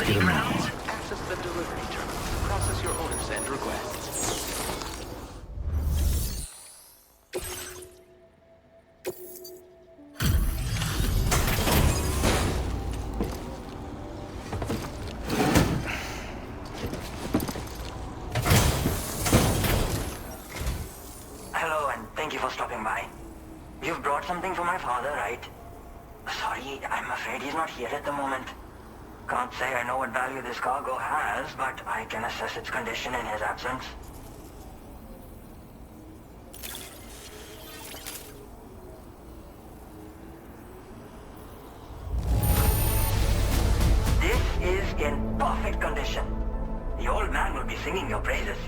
[SPEAKER 1] get him out.
[SPEAKER 3] Access the delivery terminal to process your orders and requests.
[SPEAKER 15] Hello, and thank you for stopping by. You've brought something for my father, right? Sorry, I'm afraid he's not here at the moment. Can't say I know what value this cargo has, but I can assess its condition in his absence. This is in perfect condition. The old man will be singing your praises.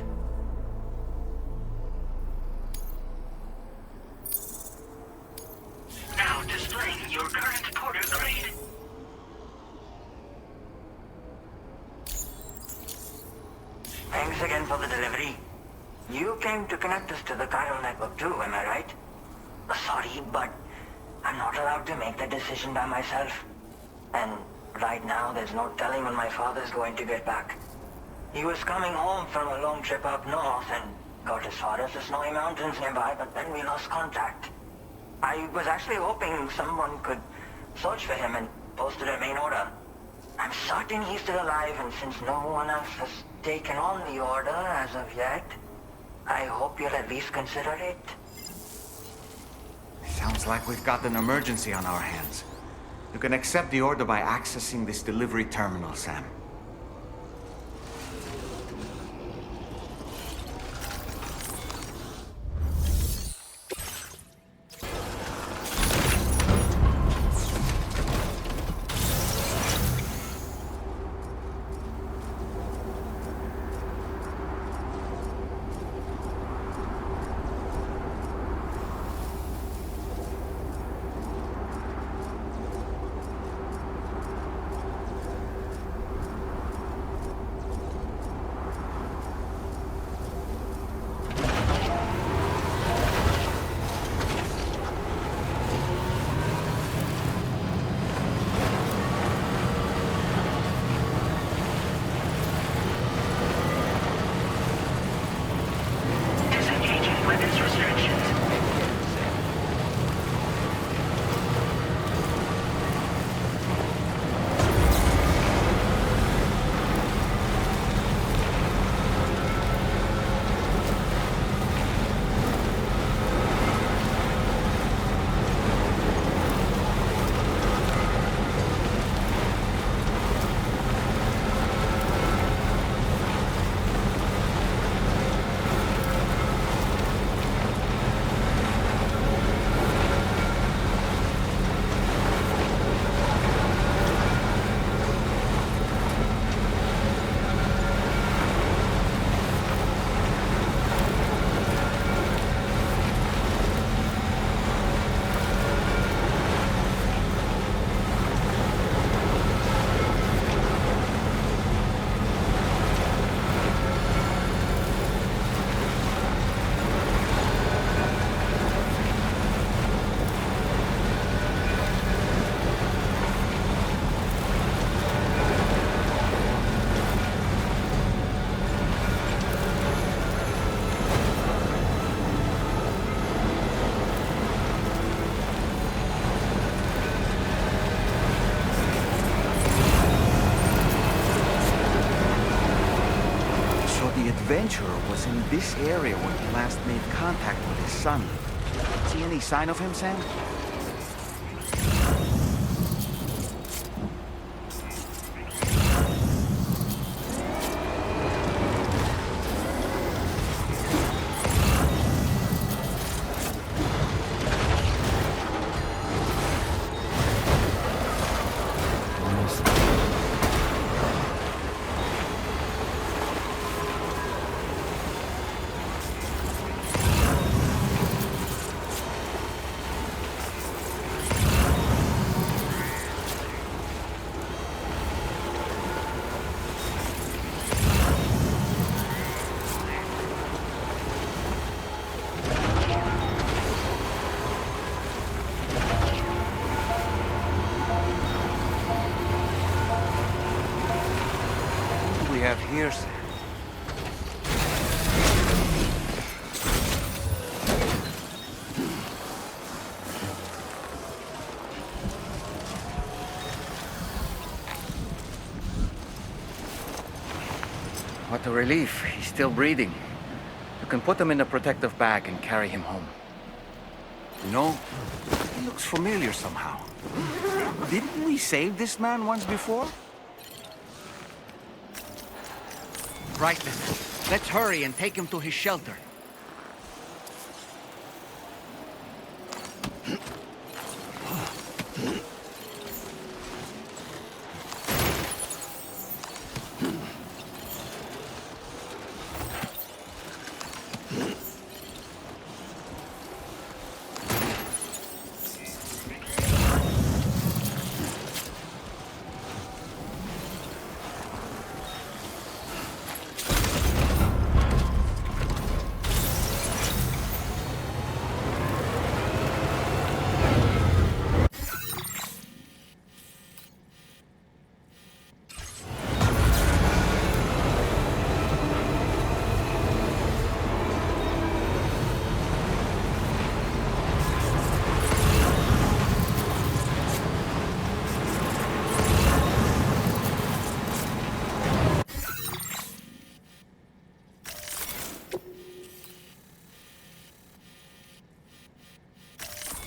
[SPEAKER 4] Now displaying your current porter grade.
[SPEAKER 15] Thanks again for the delivery. You came to connect us to the chiral network too, am I right? Sorry, but I'm not allowed to make that decision by myself. And right now, there's no telling when my father's going to get back. He was coming home from a long trip up north and got as far as the snowy mountains nearby, but then we lost contact. I was actually hoping someone could search for him and post a main order. I'm certain he's still alive, and since no one else has taken on the order as of yet, I hope you'll at least consider it.
[SPEAKER 12] Sounds like we've got an emergency on our hands. You can accept the order by accessing this delivery terminal, Sam.
[SPEAKER 4] Disengaging weapons restrictions.
[SPEAKER 12] The adventurer was in this area when he last made contact with his son. See any sign of him, Sam? we have here, Sam? What a relief. He's still breathing. You can put him in a protective bag and carry him home. You know, he looks familiar somehow. Didn't we save this man once before? Right then. Let's hurry and take him to his shelter.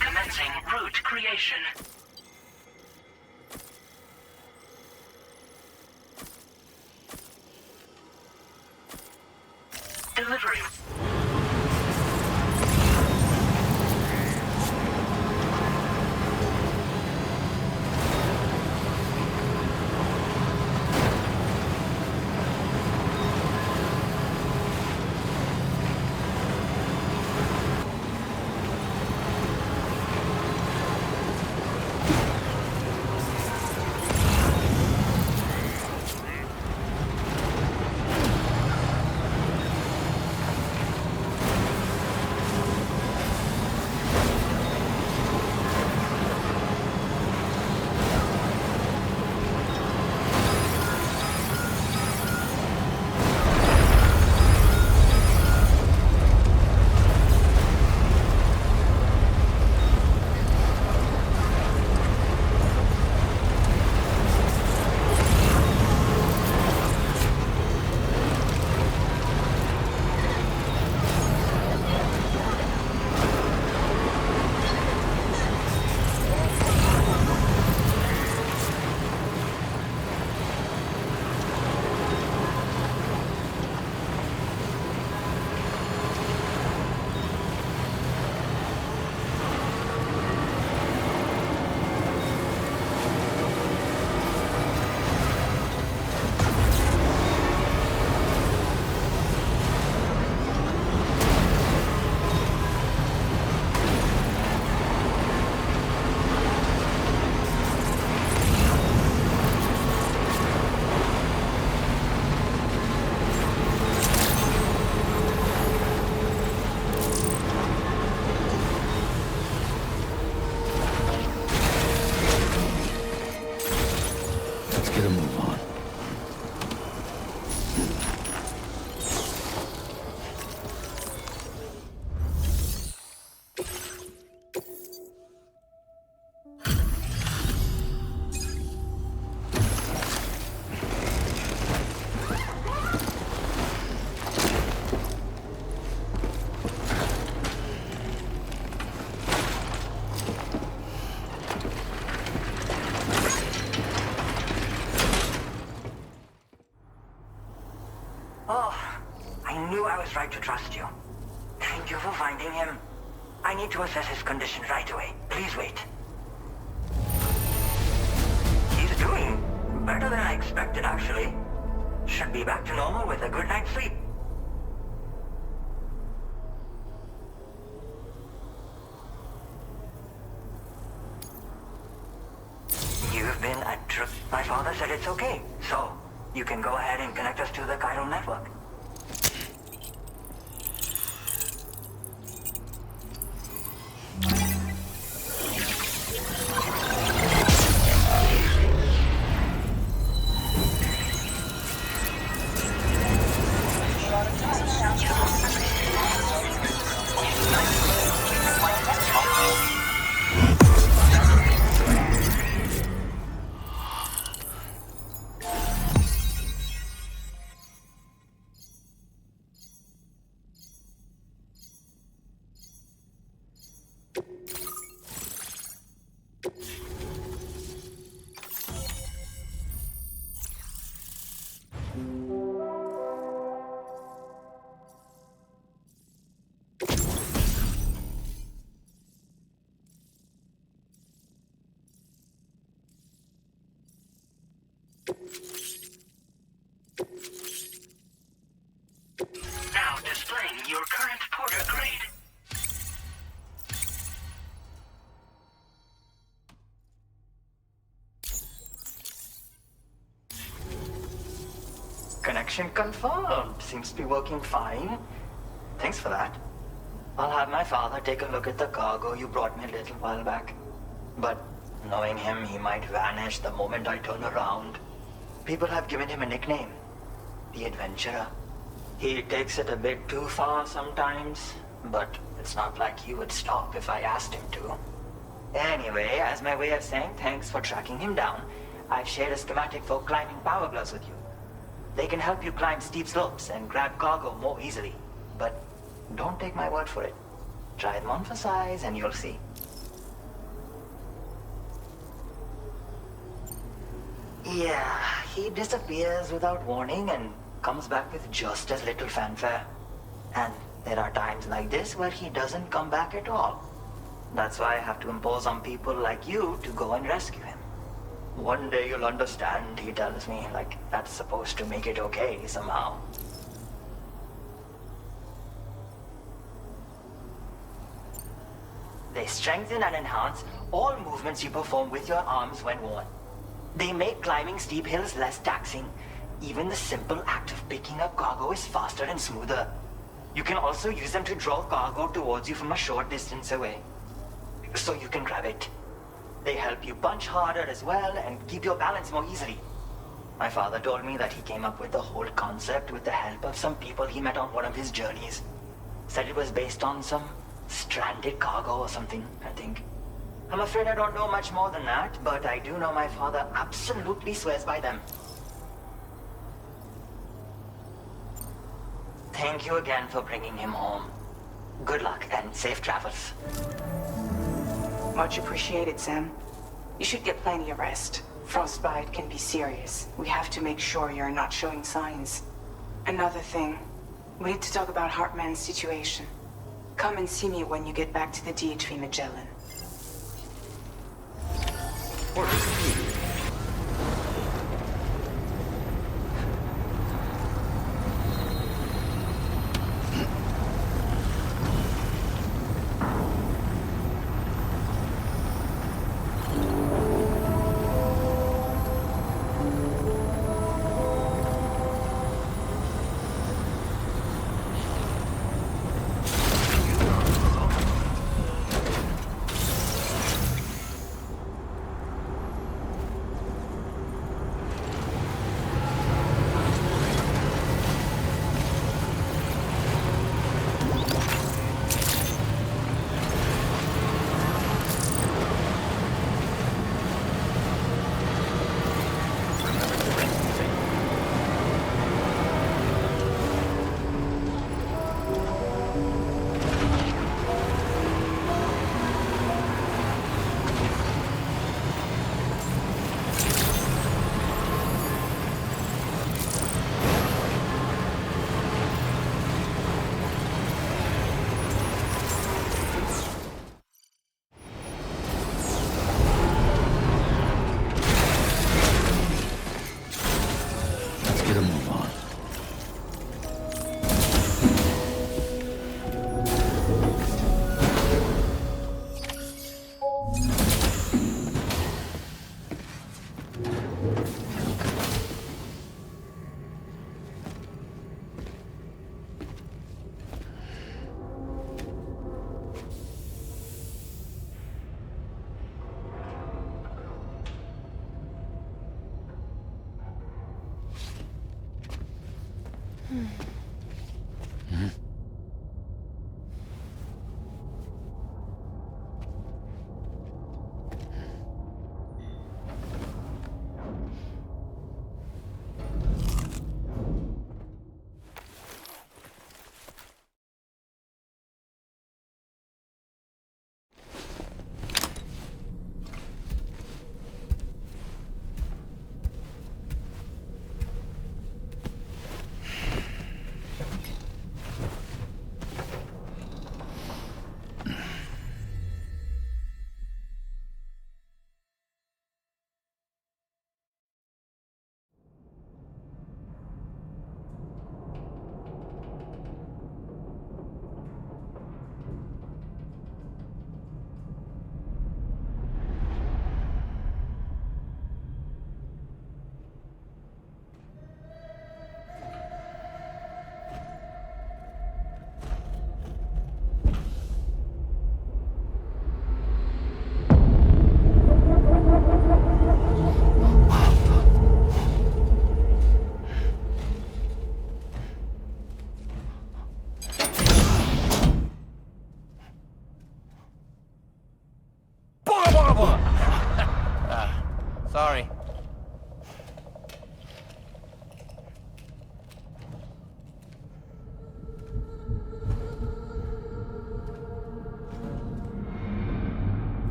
[SPEAKER 4] Commencing route creation. Delivery.
[SPEAKER 1] Get a move on.
[SPEAKER 15] Oh, I knew I was right to trust you. Thank you for finding him. I need to assess his condition right away. Please wait. He's doing better than I expected, actually. Should be back to normal with a good night's sleep. You've been a trip. My father said it's okay, so you can go ahead and connect us to the chiral network.
[SPEAKER 4] Now displaying your current porter grade.
[SPEAKER 15] Connection confirmed. Seems to be working fine. Thanks for that. I'll have my father take a look at the cargo you brought me a little while back. But knowing him, he might vanish the moment I turn around. People have given him a nickname. The Adventurer. He takes it a bit too far sometimes, but it's not like he would stop if I asked him to. Anyway, as my way of saying thanks for tracking him down, I've shared a schematic for climbing power gloves with you. They can help you climb steep slopes and grab cargo more easily. But don't take my word for it. Try them on for size and you'll see. Yeah, he disappears without warning and comes back with just as little fanfare. And there are times like this where he doesn't come back at all. That's why I have to impose on people like you to go and rescue him. One day you'll understand, he tells me, like that's supposed to make it okay somehow. They strengthen and enhance all movements you perform with your arms when worn. They make climbing steep hills less taxing. Even the simple act of picking up cargo is faster and smoother. You can also use them to draw cargo towards you from a short distance away, so you can grab it. They help you punch harder as well and keep your balance more easily. My father told me that he came up with the whole concept with the help of some people he met on one of his journeys. Said it was based on some stranded cargo or something, I think. I'm afraid I don't know much more than that, but I do know my father absolutely swears by them. Thank you again for bringing him home. Good luck and safe travels.
[SPEAKER 6] Much appreciated, Sam. You should get plenty of rest. Frostbite can be serious. We have to make sure you're not showing signs. Another thing, we need to talk about Hartman's situation. Come and see me when you get back to the DHV Magellan.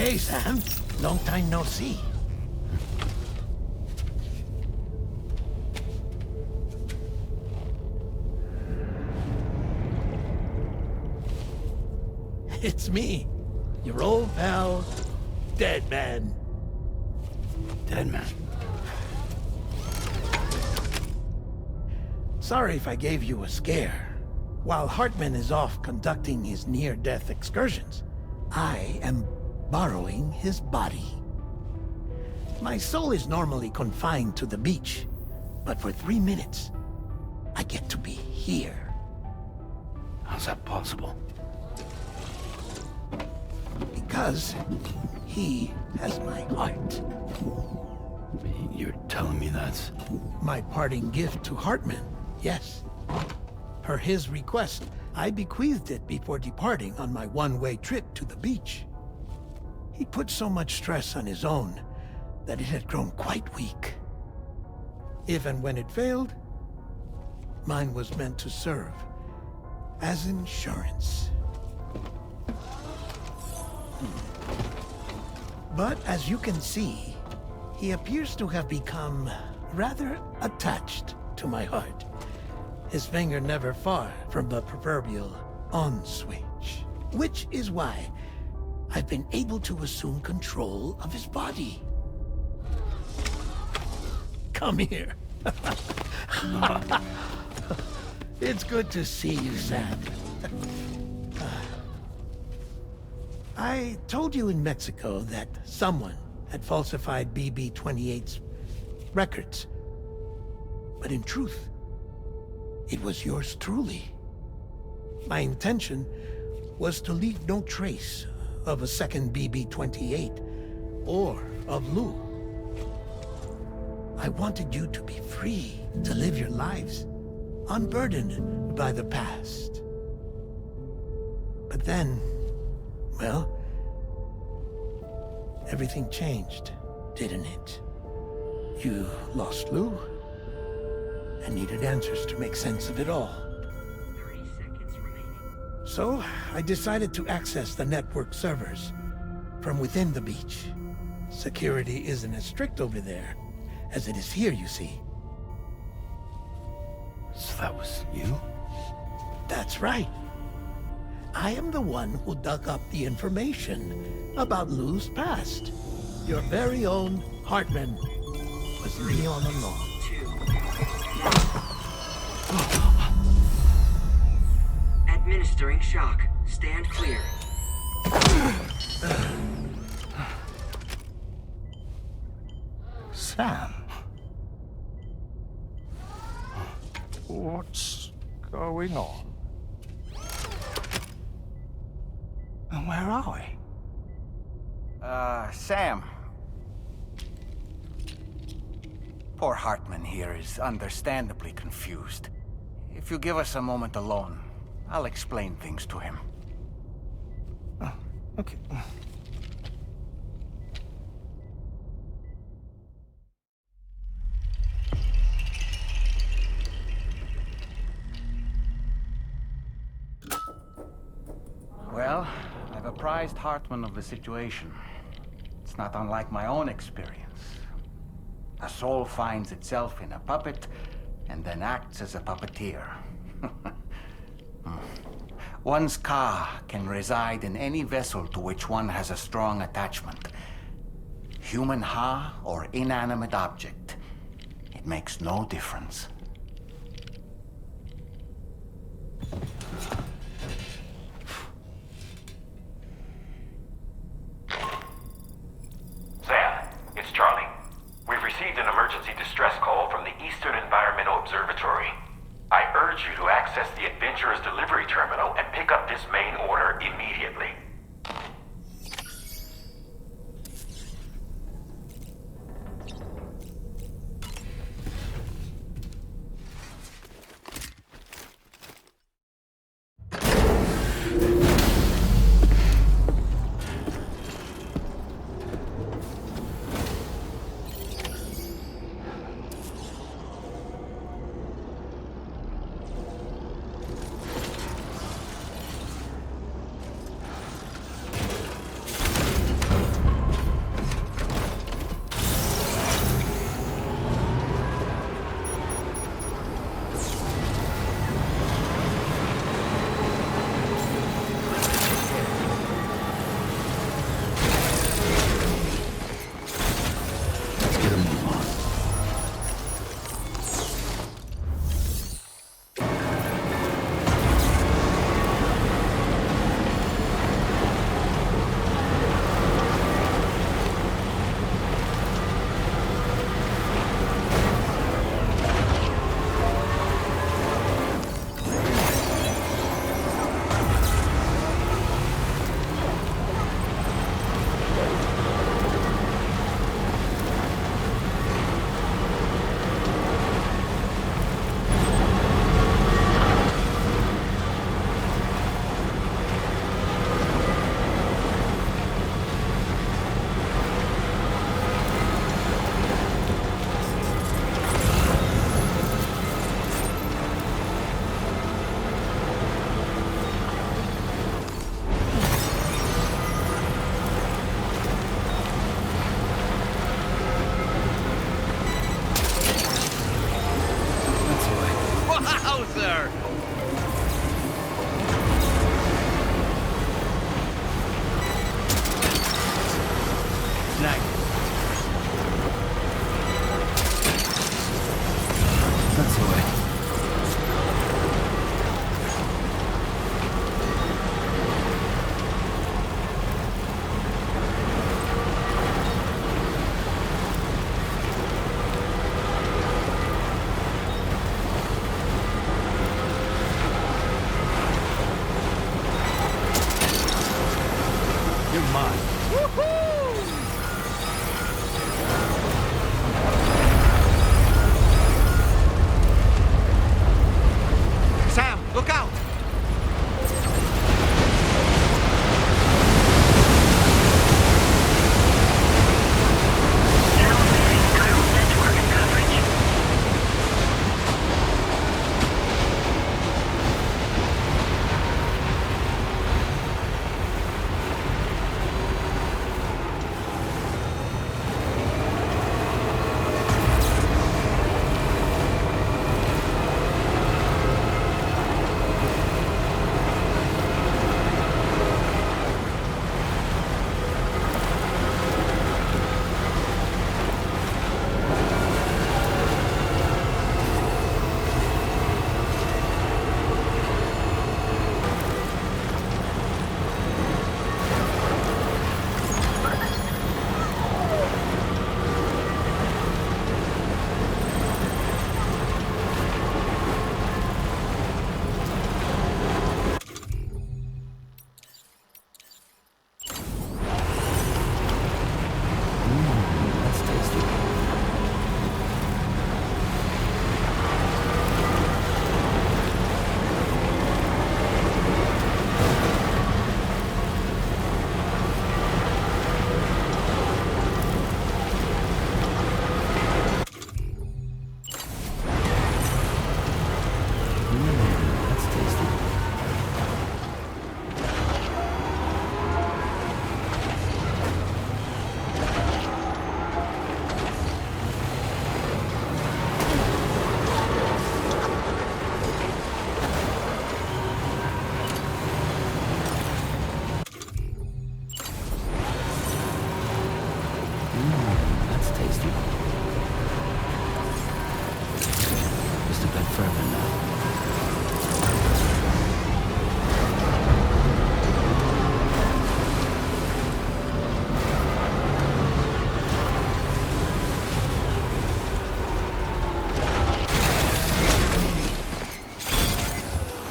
[SPEAKER 16] Hey, Sam. Long time no see. It's me, your old pal, Dead Man.
[SPEAKER 1] Dead Man?
[SPEAKER 16] Sorry if I gave you a scare. While Hartman is off conducting his near-death excursions, I am borrowing his body. My soul is normally confined to the beach, but for 3 minutes, I get to be here.
[SPEAKER 1] How's that possible?
[SPEAKER 16] Because he has my heart.
[SPEAKER 1] You're telling me that's...
[SPEAKER 16] My parting gift to Hartman, yes. Per his request, I bequeathed it before departing on my one-way trip to the beach. He put so much stress on his own that it had grown quite weak. If and when it failed, mine was meant to serve as insurance. But as you can see, he appears to have become rather attached to my heart. His finger never far from the proverbial on switch. Which is why I've been able to assume control of his body. Come here. It's good to see you, Sam. I told you in Mexico that someone had falsified BB-28's records. But in truth, it was yours truly. My intention was to leave no trace of a second BB-28 or of Lou. I wanted you to be free to live your lives, unburdened by the past. But then, well, everything changed, didn't it? You lost Lou, and needed answers to make sense of it all.
[SPEAKER 15] 30 seconds remaining.
[SPEAKER 16] So, I decided to access the network servers from within the beach. Security isn't as strict over there as it is here, you see.
[SPEAKER 1] So that was you?
[SPEAKER 16] That's right. I am the one who dug up the information about Lou's past. Your very own Hartman was me all along.
[SPEAKER 15] Administering shock. Stand clear.
[SPEAKER 2] Sam. What's going on? And where are we? Sam. Poor Hartman here is understandably confused. If you give us a moment alone, I'll explain things to him. Oh, okay. Well, I've apprised Hartman of the situation. It's not unlike my own experience. A soul finds itself in a puppet and then acts as a puppeteer. One's ka can reside in any vessel to which one has a strong attachment. Human ha or inanimate object. It makes no difference.
[SPEAKER 17] Sam, it's Charlie. We've received an emergency distress call from the Eastern Environmental Observatory. I urge you to access the Adventurer's delivery terminal and pick up this main order immediately.
[SPEAKER 12] Wowzer! Snag.
[SPEAKER 1] That's the way.
[SPEAKER 12] You're mine. Sam, look out!
[SPEAKER 1] That's tasty. Just a bit further now.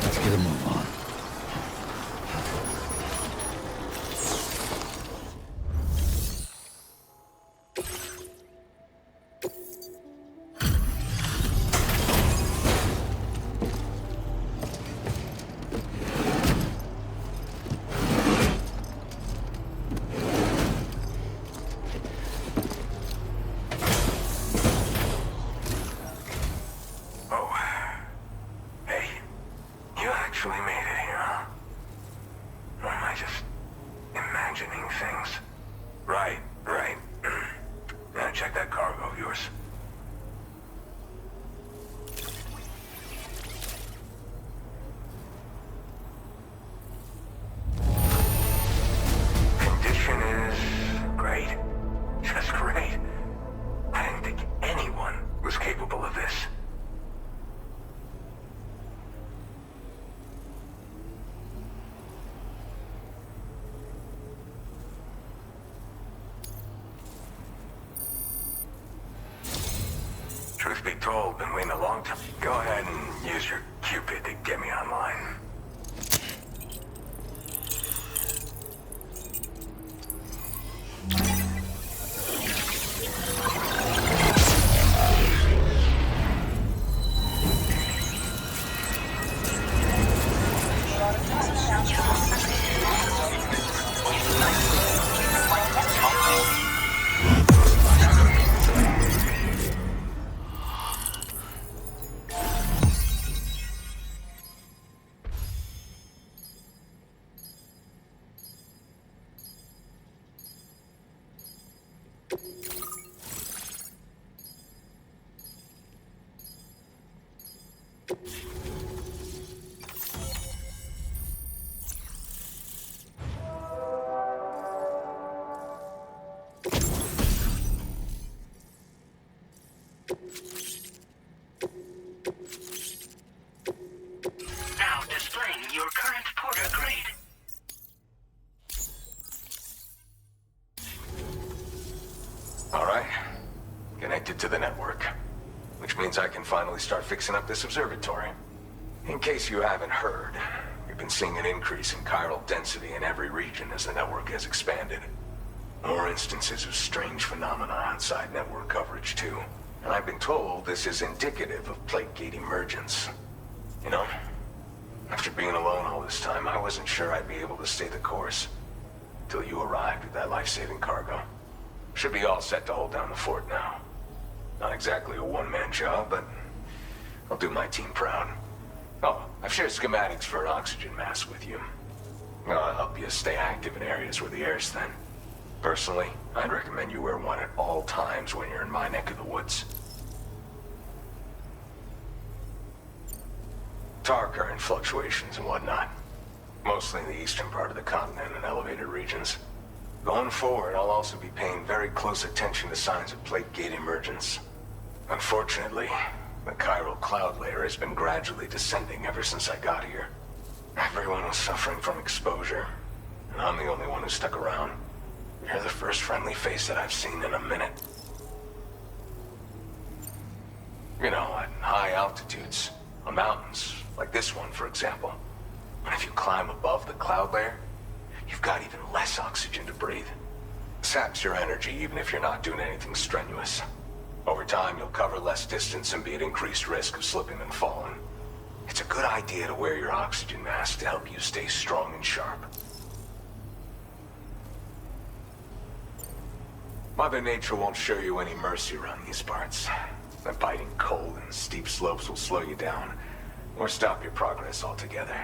[SPEAKER 1] Let's get a move on.
[SPEAKER 17] Truth be told, been waiting a long time. Go ahead and use your Cupid to get me online.
[SPEAKER 4] Now displaying your current porter grade.
[SPEAKER 10] All right. Connected to the network. Which means I can finally start fixing up this observatory. In case you haven't heard, we've been seeing an increase in chiral density in every region as the network has expanded. More instances of strange phenomena outside network coverage, too. And I've been told this is indicative of plate gate emergence. You know, after being alone all this time, I wasn't sure I'd be able to stay the course. Till you arrived with that life-saving cargo. Should be all set to hold down the fort now. Not exactly a one-man job, but I'll do my team proud. Oh, I've shared schematics for an oxygen mask with you. I'll help you stay active in areas where the air's thin. Personally, I'd recommend you wear one at all times when you're in my neck of the woods. Tar current fluctuations and whatnot. Mostly in the eastern part of the continent and elevated regions. Going forward, I'll also be paying very close attention to signs of plate gate emergence. Unfortunately, the chiral cloud layer has been gradually descending ever since I got here. Everyone was suffering from exposure, and I'm the only one who stuck around. You're the first friendly face that I've seen in a minute. You know, at high altitudes, on mountains, like this one, for example. And if you climb above the cloud layer, you've got even less oxygen to breathe. Saps your energy even if you're not doing anything strenuous. Over time, you'll cover less distance and be at increased risk of slipping and falling. It's a good idea to wear your oxygen mask to help you stay strong and sharp. Mother Nature won't show you any mercy around these parts. The biting cold and steep slopes will slow you down, or stop your progress altogether.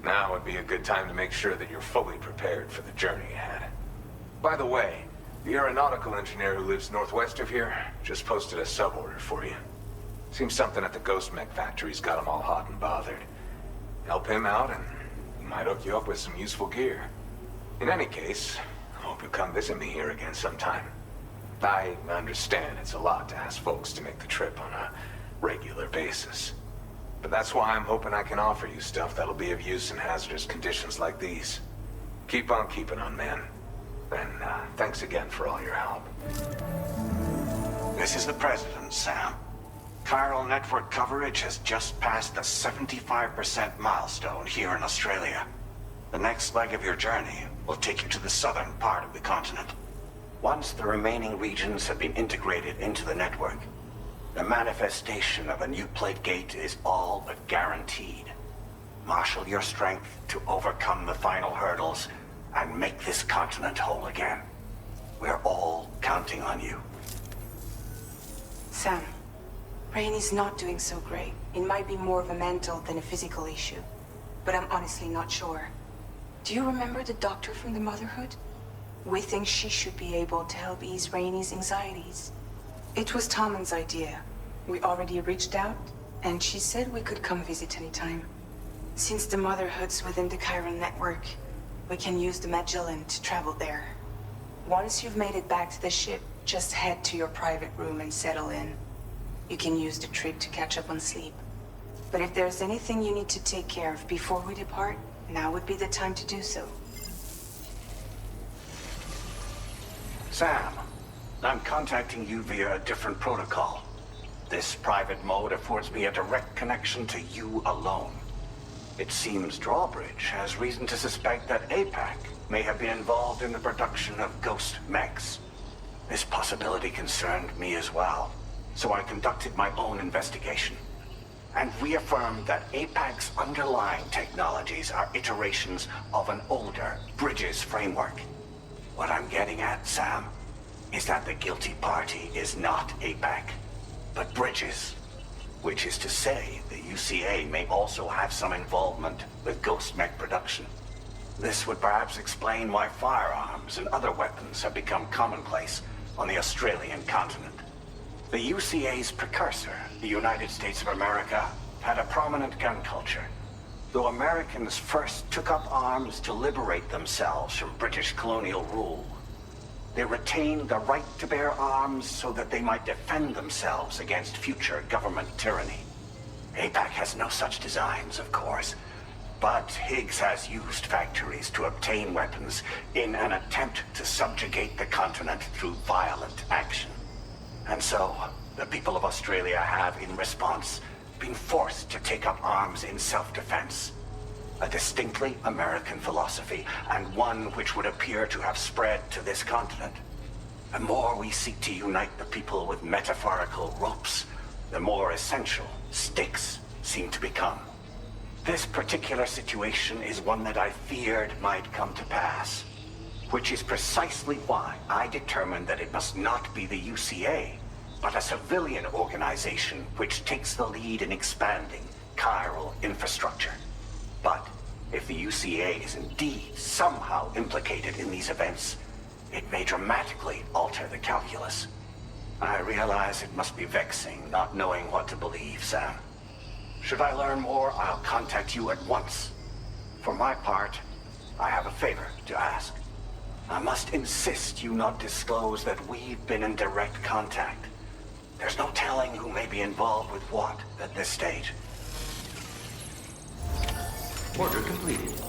[SPEAKER 10] Now would be a good time to make sure that you're fully prepared for the journey ahead. By the way, the aeronautical engineer who lives northwest of here just posted a sub-order for you. Seems something at the Ghost Mech factory's got him all hot and bothered. Help him out and he might hook you up with some useful gear. In any case, I hope you come visit me here again sometime. I understand it's a lot to ask folks to make the trip on a regular basis. But that's why I'm hoping I can offer you stuff that'll be of use in hazardous conditions like these. Keep on keeping on, man. And thanks again for all your help.
[SPEAKER 18] This is the President, Sam. Chiral network coverage has just passed the 75% milestone here in Australia. The next leg of your journey will take you to the southern part of the continent. Once the remaining regions have been integrated into the network, the manifestation of a new plate gate is all but guaranteed. Marshal your strength to overcome the final hurdles and make this continent whole again. We're all counting on you.
[SPEAKER 6] Sam, Rainey's not doing so great. It might be more of a mental than a physical issue, but I'm honestly not sure. Do you remember the doctor from the Motherhood? We think she should be able to help ease Rainey's anxieties. It was Tommen's idea. We already reached out, and she said we could come visit anytime. Since the Motherhood's within the Chiron network, we can use the Magellan to travel there. Once you've made it back to the ship, just head to your private room and settle in. You can use the trip to catch up on sleep. But if there's anything you need to take care of before we depart, now would be the time to do so.
[SPEAKER 18] Sam, I'm contacting you via a different protocol. This private mode affords me a direct connection to you alone. It seems Drawbridge has reason to suspect that APAC may have been involved in the production of ghost mechs. This possibility concerned me as well, so I conducted my own investigation and reaffirmed that APAC's underlying technologies are iterations of an older Bridges framework. What I'm getting at, Sam, is that the guilty party is not APAC, but Bridges. Which is to say, the UCA may also have some involvement with ghost mech production. This would perhaps explain why firearms and other weapons have become commonplace on the Australian continent. The UCA's precursor, the United States of America, had a prominent gun culture. Though Americans first took up arms to liberate themselves from British colonial rule, they retained the right to bear arms so that they might defend themselves against future government tyranny. APAC has no such designs, of course, but Higgs has used factories to obtain weapons in an attempt to subjugate the continent through violent action. And so, the people of Australia have, in response, been forced to take up arms in self-defense. A distinctly American philosophy, and one which would appear to have spread to this continent. The more we seek to unite the people with metaphorical ropes, the more essential stakes seem to become. This particular situation is one that I feared might come to pass, which is precisely why I determined that it must not be the UCA, but a civilian organization which takes the lead in expanding chiral infrastructure. But if the UCA is indeed somehow implicated in these events, it may dramatically alter the calculus. I realize it must be vexing not knowing what to believe, Sam. Should I learn more, I'll contact you at once. For my part, I have a favor to ask. I must insist you not disclose that we've been in direct contact. There's no telling who may be involved with what at this stage.
[SPEAKER 1] Order completed.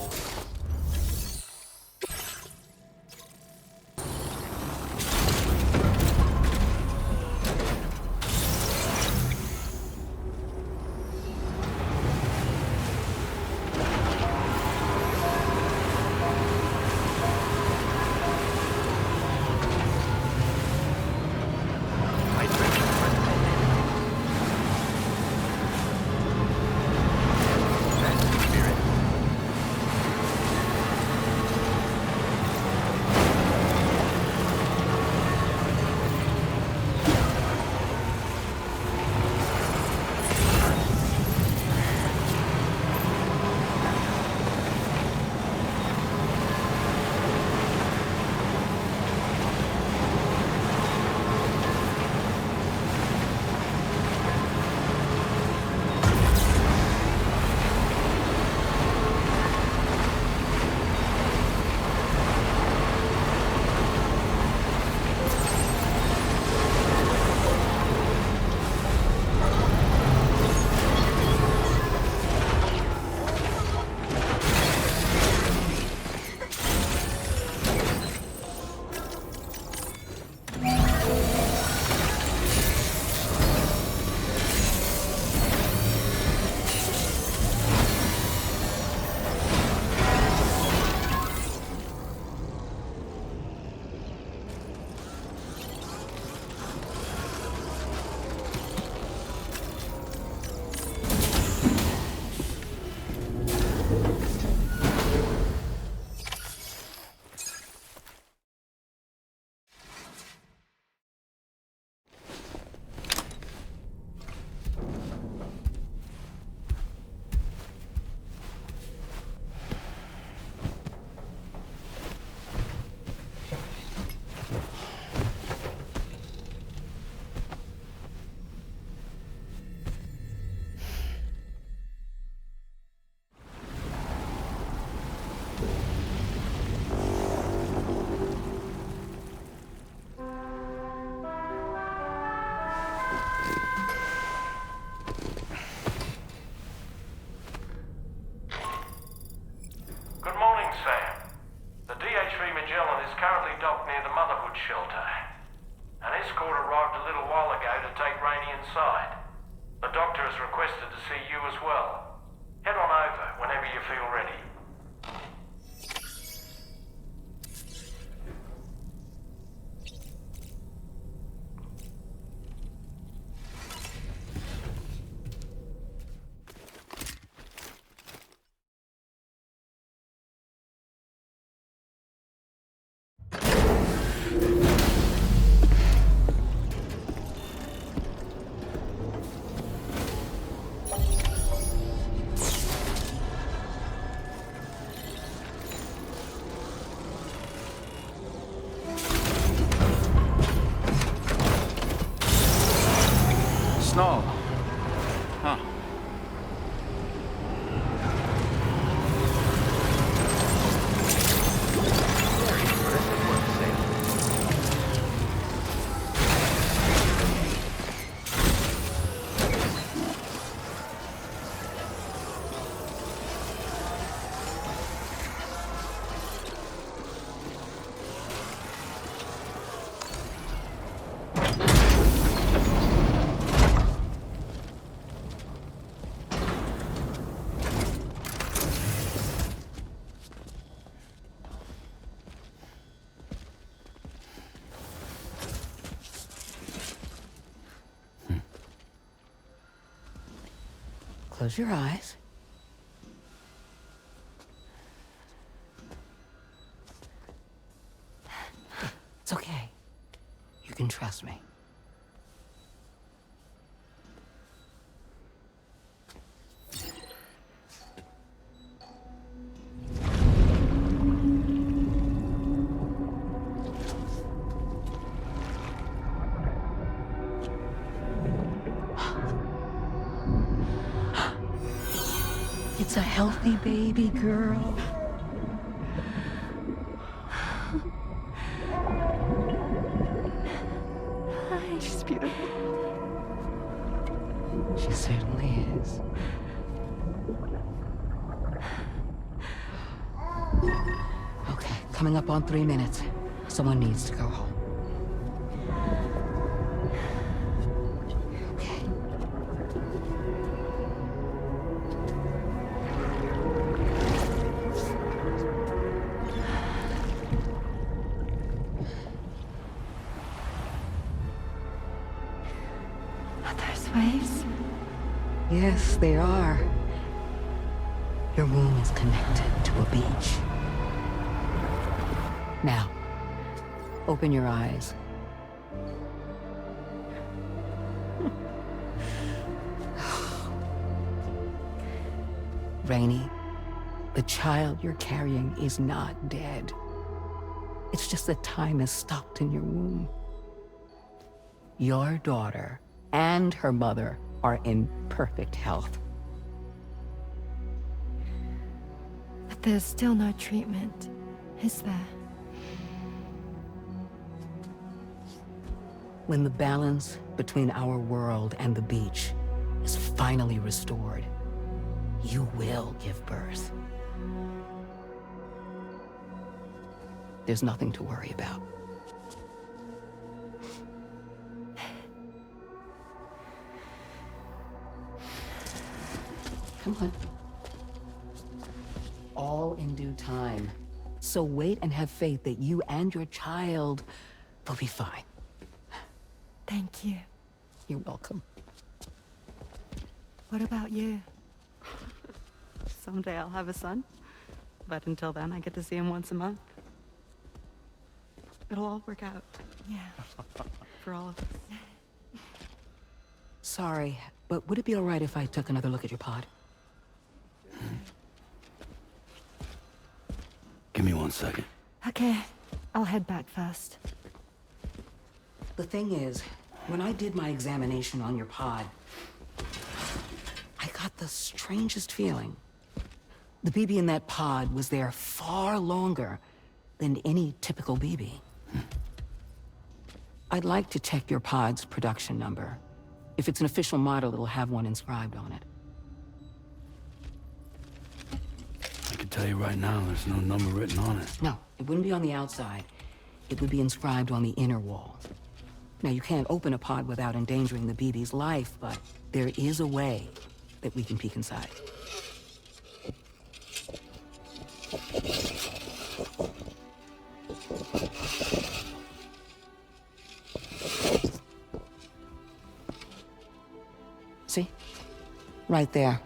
[SPEAKER 17] shelter. An escort arrived a little while ago to take Rainey inside. The doctor has requested to see you as well. Head on over whenever you feel ready.
[SPEAKER 19] Close your eyes. It's okay. You can trust me. It's a healthy baby girl. She's beautiful. She certainly is. Okay, coming up on 3 minutes. Someone needs to go home.
[SPEAKER 9] Waves?
[SPEAKER 19] Yes, they are. Your womb is connected to a beach. Now, open your eyes. Rainey, the child you're carrying is not dead. It's just that time has stopped in your womb. Your daughter and her mother are in perfect health.
[SPEAKER 9] But there's still no treatment, is there?
[SPEAKER 19] When the balance between our world and the beach is finally restored, you will give birth. There's nothing to worry about. Come on. All in due time. So wait and have faith that you and your child will be fine.
[SPEAKER 9] Thank you.
[SPEAKER 19] You're welcome.
[SPEAKER 9] What about you?
[SPEAKER 20] Someday I'll have a son, but until then I get to see him once a month. It'll all work out.
[SPEAKER 9] Yeah.
[SPEAKER 20] For all of us.
[SPEAKER 19] Sorry, but would it be all right if I took another look at your pod?
[SPEAKER 1] Give me 1 second.
[SPEAKER 9] Okay, I'll head back first.
[SPEAKER 19] The thing is, when I did my examination on your pod, I got the strangest feeling. The BB in that pod was there far longer than any typical BB. I'd like to check your pod's production number. If it's an official model, it'll have one inscribed on it.
[SPEAKER 1] I can tell you right now, there's no number written on it.
[SPEAKER 19] No, it wouldn't be on the outside. It would be inscribed on the inner wall. Now, you can't open a pod without endangering the BB's life, but there is a way that we can peek inside. See? Right there.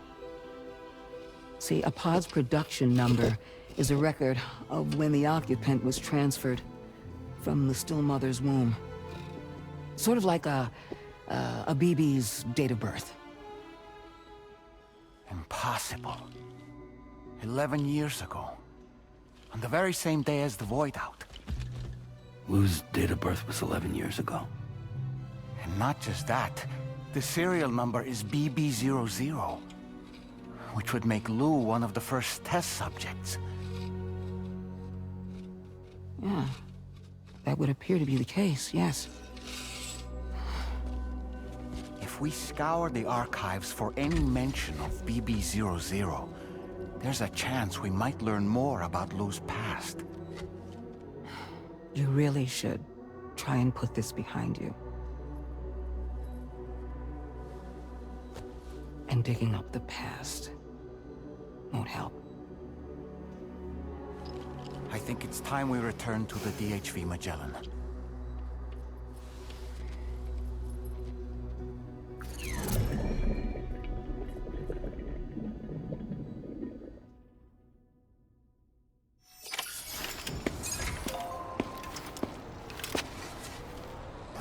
[SPEAKER 19] See, a pod's production number is a record of when the occupant was transferred from the still mother's womb. Sort of like a BB's date of birth.
[SPEAKER 2] Impossible. 11 years ago. On the very same day as the Void Out.
[SPEAKER 1] Lou's date of birth was 11 years ago.
[SPEAKER 2] And not just that, the serial number is BB00, which would make Lou one of the first test subjects.
[SPEAKER 19] Yeah, that would appear to be the case, yes.
[SPEAKER 2] If we scour the archives for any mention of BB00, there's a chance we might learn more about Lou's past.
[SPEAKER 19] You really should try and put this behind you. And digging up the past won't help.
[SPEAKER 2] I think it's time we return to the DHV Magellan.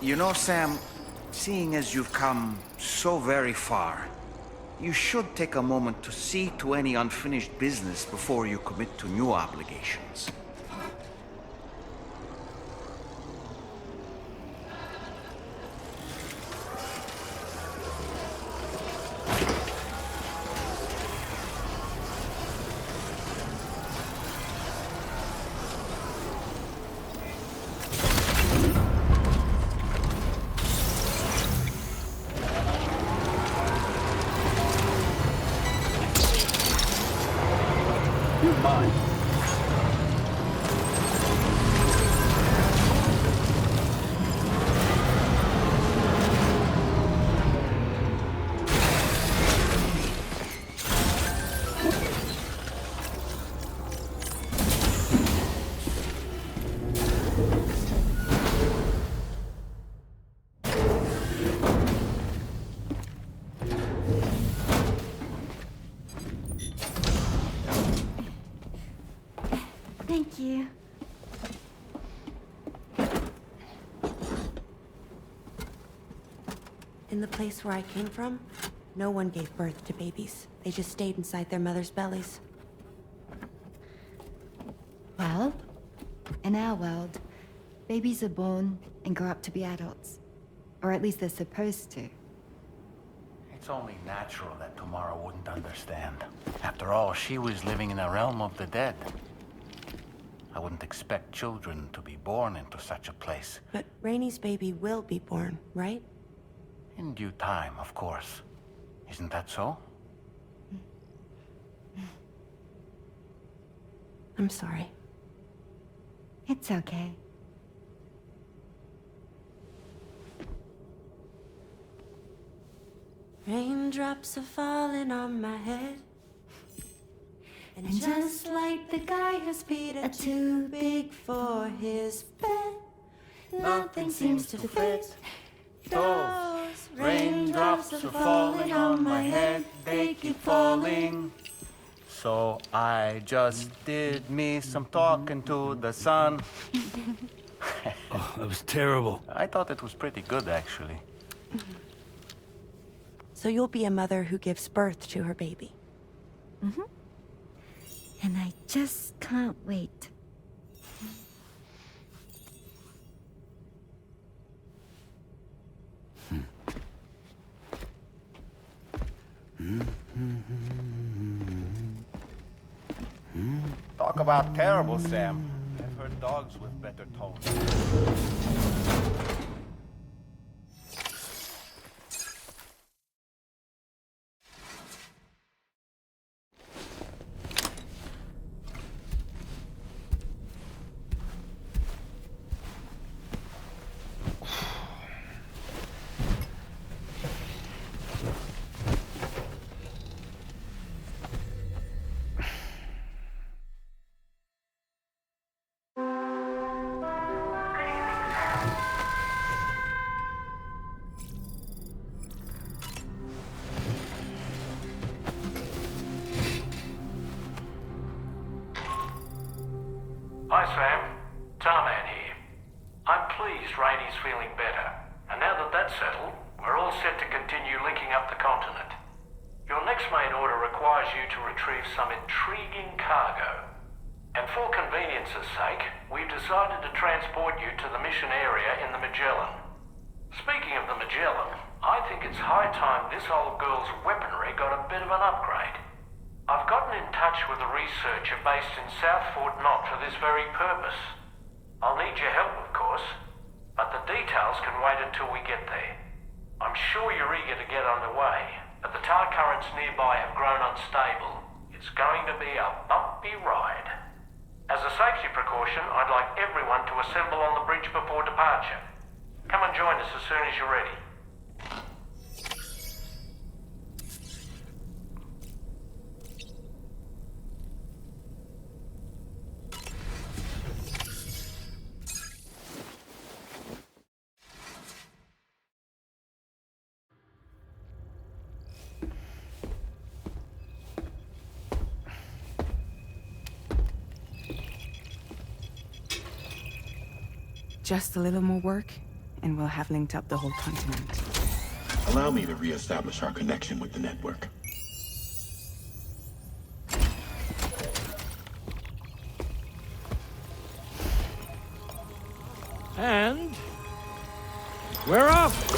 [SPEAKER 12] You know, Sam, seeing as you've come so very far, you should take a moment to see to any unfinished business before you commit to new obligations.
[SPEAKER 21] Thank you.
[SPEAKER 22] In the place where I came from, no one gave birth to babies. They just stayed inside their mother's bellies.
[SPEAKER 21] Well, in our world, babies are born and grow up to be adults. Or at least they're supposed to.
[SPEAKER 2] It's only natural that Tamara wouldn't understand. After all, she was living in a realm of the dead. I wouldn't expect children to be born into such a place.
[SPEAKER 22] But Rainey's baby will be born, right?
[SPEAKER 2] In due time, of course. Isn't that so?
[SPEAKER 22] I'm sorry.
[SPEAKER 21] It's okay.
[SPEAKER 22] Raindrops are falling on my head.
[SPEAKER 21] And just like the guy whose feet are too big for his bed, nothing seems to fit. Those raindrops are falling on my head, they keep falling.
[SPEAKER 2] So I just did me some talking to the sun.
[SPEAKER 1] Oh, that was terrible.
[SPEAKER 2] I thought it was pretty good, actually.
[SPEAKER 22] So you'll be a mother who gives birth to her baby.
[SPEAKER 21] Mm-hmm. And I just can't wait.
[SPEAKER 2] Talk about terrible, Sam. I've heard dogs with better tones.
[SPEAKER 14] Hi, Sam. Tarman here. I'm pleased Rainey's feeling better. And now that that's settled, we're all set to continue linking up the continent. Your next main order requires you to retrieve some intriguing cargo. And for convenience's sake, we've decided to transport you to the mission area in the Magellan. Speaking of the Magellan, I think it's high time this old girl's weaponry got a bit of an upgrade. I've gotten in touch with a researcher based in South Fort Knott for this very purpose. I'll need your help, of course, but the details can wait until we get there. I'm sure you're eager to get underway, but the tar currents nearby have grown unstable. It's going to be a bumpy ride. As a safety precaution, I'd like everyone to assemble on the bridge before departure. Come and join us as soon as you're ready.
[SPEAKER 23] Just a little more work,
[SPEAKER 20] and we'll have linked up the whole continent.
[SPEAKER 10] Allow me to reestablish our connection with the network.
[SPEAKER 14] And we're off!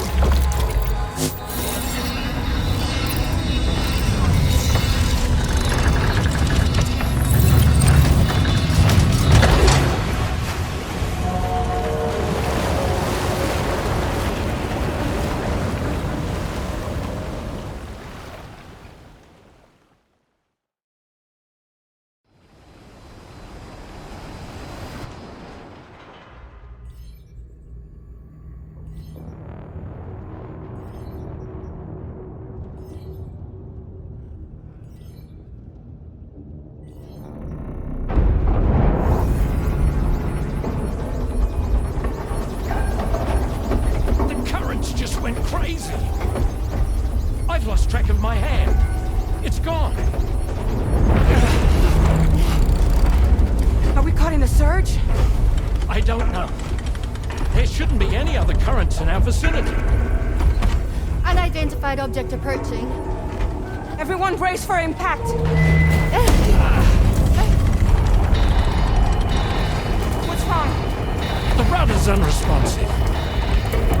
[SPEAKER 14] Went crazy. I've lost track of my hand. It's gone.
[SPEAKER 20] Are we caught in a surge?
[SPEAKER 14] I don't know. There shouldn't be any other currents in our vicinity.
[SPEAKER 5] Unidentified object approaching.
[SPEAKER 20] Everyone brace for impact. What's wrong?
[SPEAKER 14] The rudder's unresponsive.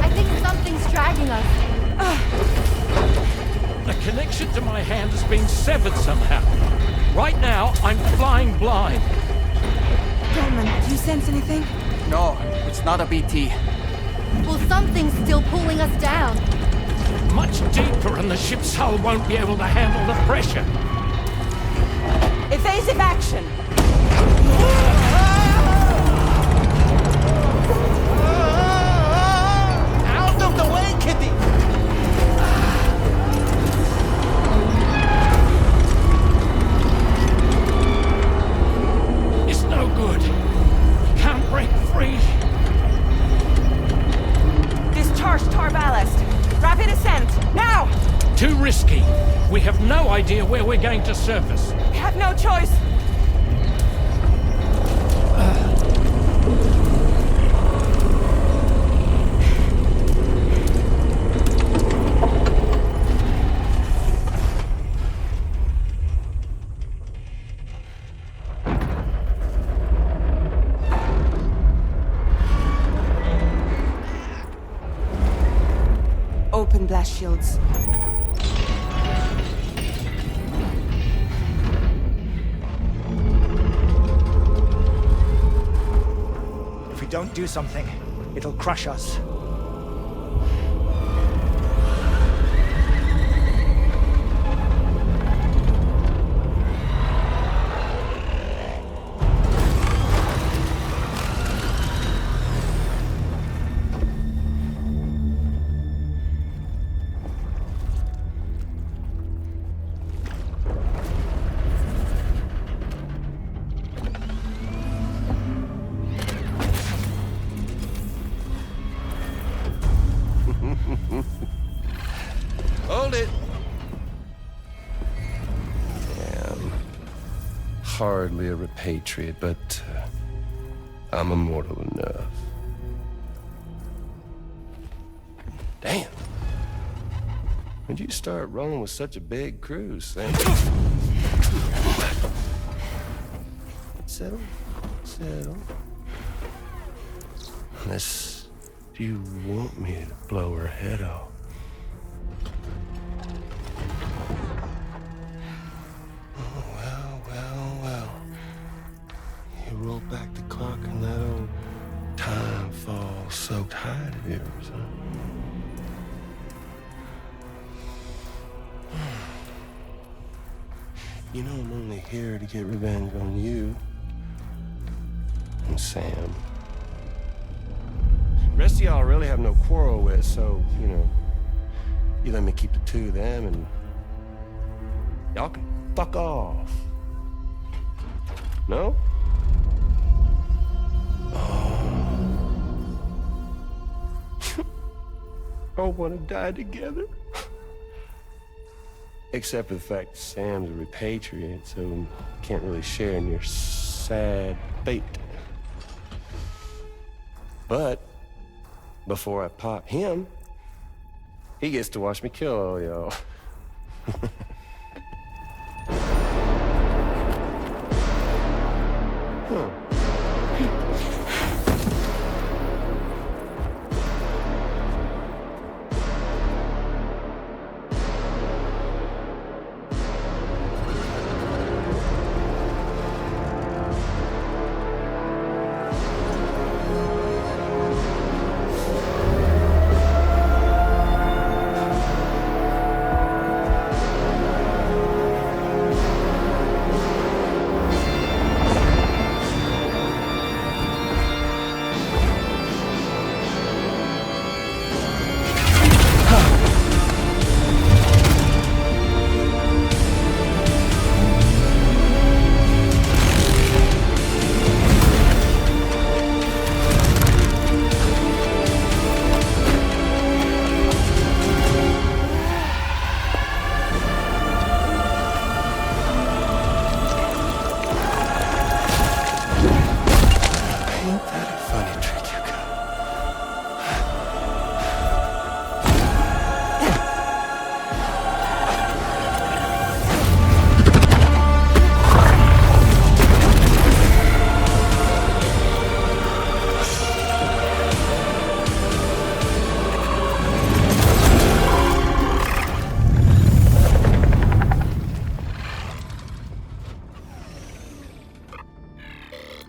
[SPEAKER 5] I think something's dragging us.
[SPEAKER 14] The connection to my hand has been severed somehow. Right now, I'm flying blind.
[SPEAKER 20] Dolman, do you sense anything?
[SPEAKER 2] No, it's not a BT.
[SPEAKER 5] Well, something's still pulling us down.
[SPEAKER 14] Much deeper, and the ship's hull won't be able to handle the pressure.
[SPEAKER 20] Evasive action!
[SPEAKER 2] Out of the way, Kitty!
[SPEAKER 14] It's no good. Can't break free.
[SPEAKER 20] Discharge tar ballast. Rapid ascent, now!
[SPEAKER 14] Too risky. We have no idea where we're going to surface.
[SPEAKER 20] We have no choice. Open blast shields.
[SPEAKER 7] If we don't do something, it'll crush us.
[SPEAKER 23] Hold it! I'm hardly a repatriate, but I'm immortal enough. Damn. When'd you start rolling with such a big crew, Sam? Settle. Settle. Unless you want me to blow her head off. You roll back the clock and that old time fall soaked hide of yours, huh? You know I'm only here to get revenge on you and Sam. Rest of y'all really have no quarrel with, so, you know, you let me keep the two of them and y'all can fuck off. No? All want to die together. Except for the fact that Sam's a repatriate, so can't really share in your sad fate. But before I pop him, he gets to watch me kill all y'all.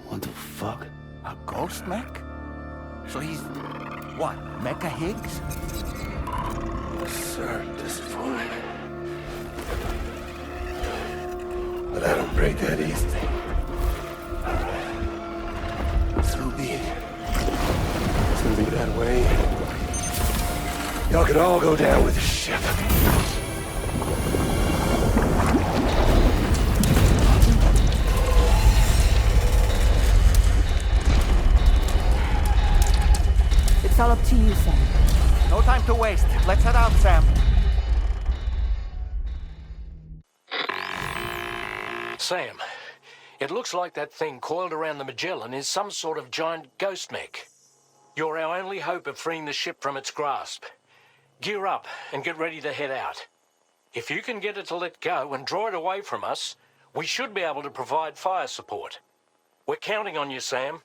[SPEAKER 2] What the fuck? A ghost mech? So he's... what? Mecha Higgs?
[SPEAKER 23] Sir, disappointed. But I don't break that easy. So be it. It's gonna be that way. Y'all can all go down with the ship.
[SPEAKER 21] It's all up to you, Sam.
[SPEAKER 2] No time to waste. Let's head out, Sam.
[SPEAKER 14] Sam, it looks like that thing coiled around the Magellan is some sort of giant ghost mech. You're our only hope of freeing the ship from its grasp. Gear up and get ready to head out. If you can get it to let go and draw it away from us, we should be able to provide fire support. We're counting on you, Sam.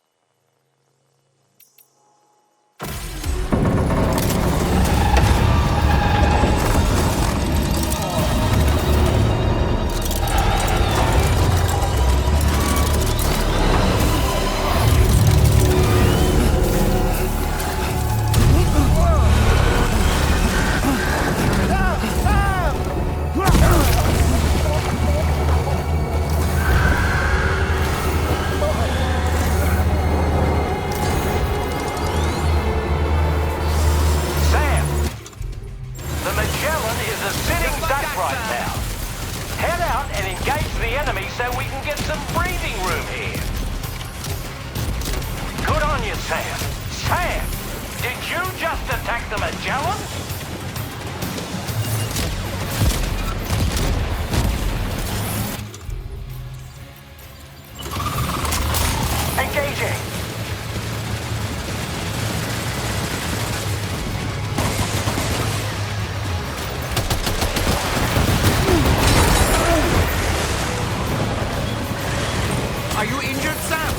[SPEAKER 2] Are you injured, Sam?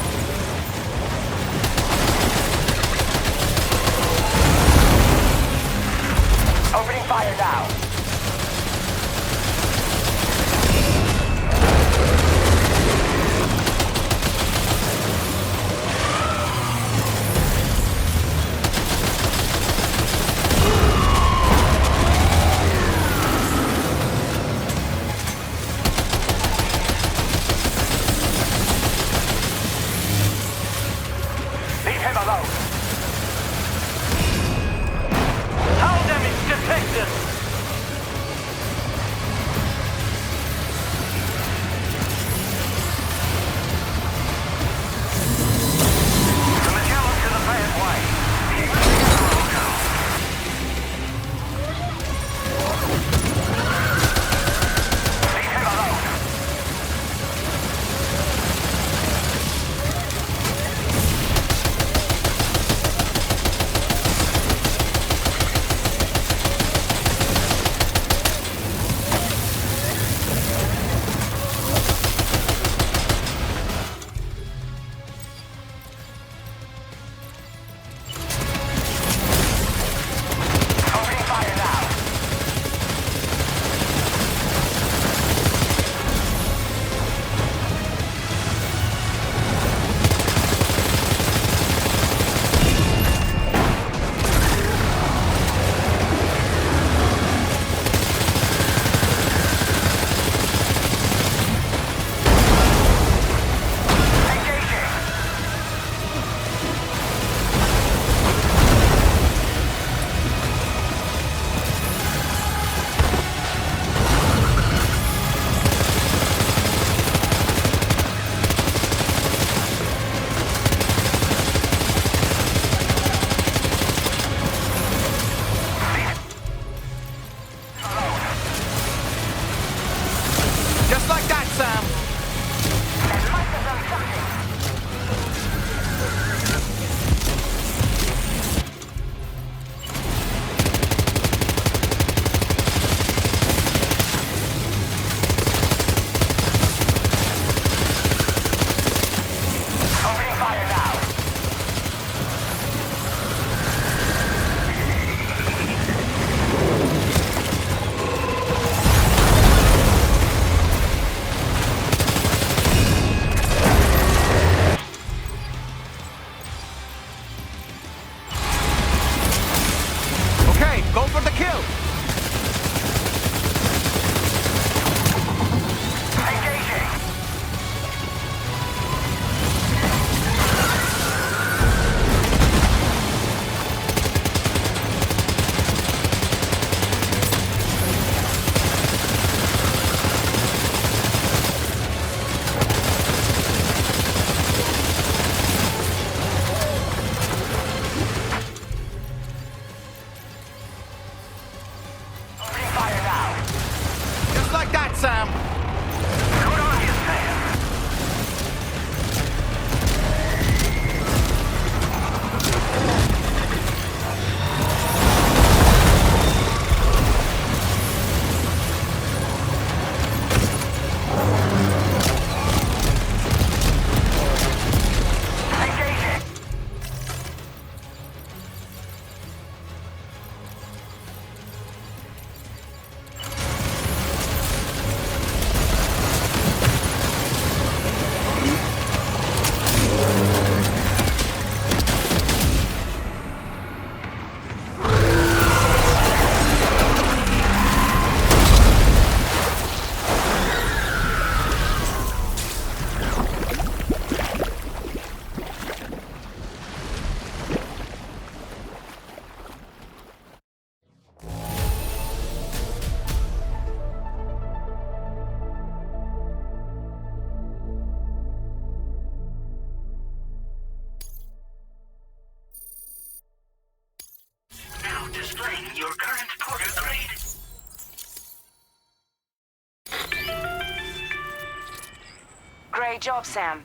[SPEAKER 9] Great job, Sam.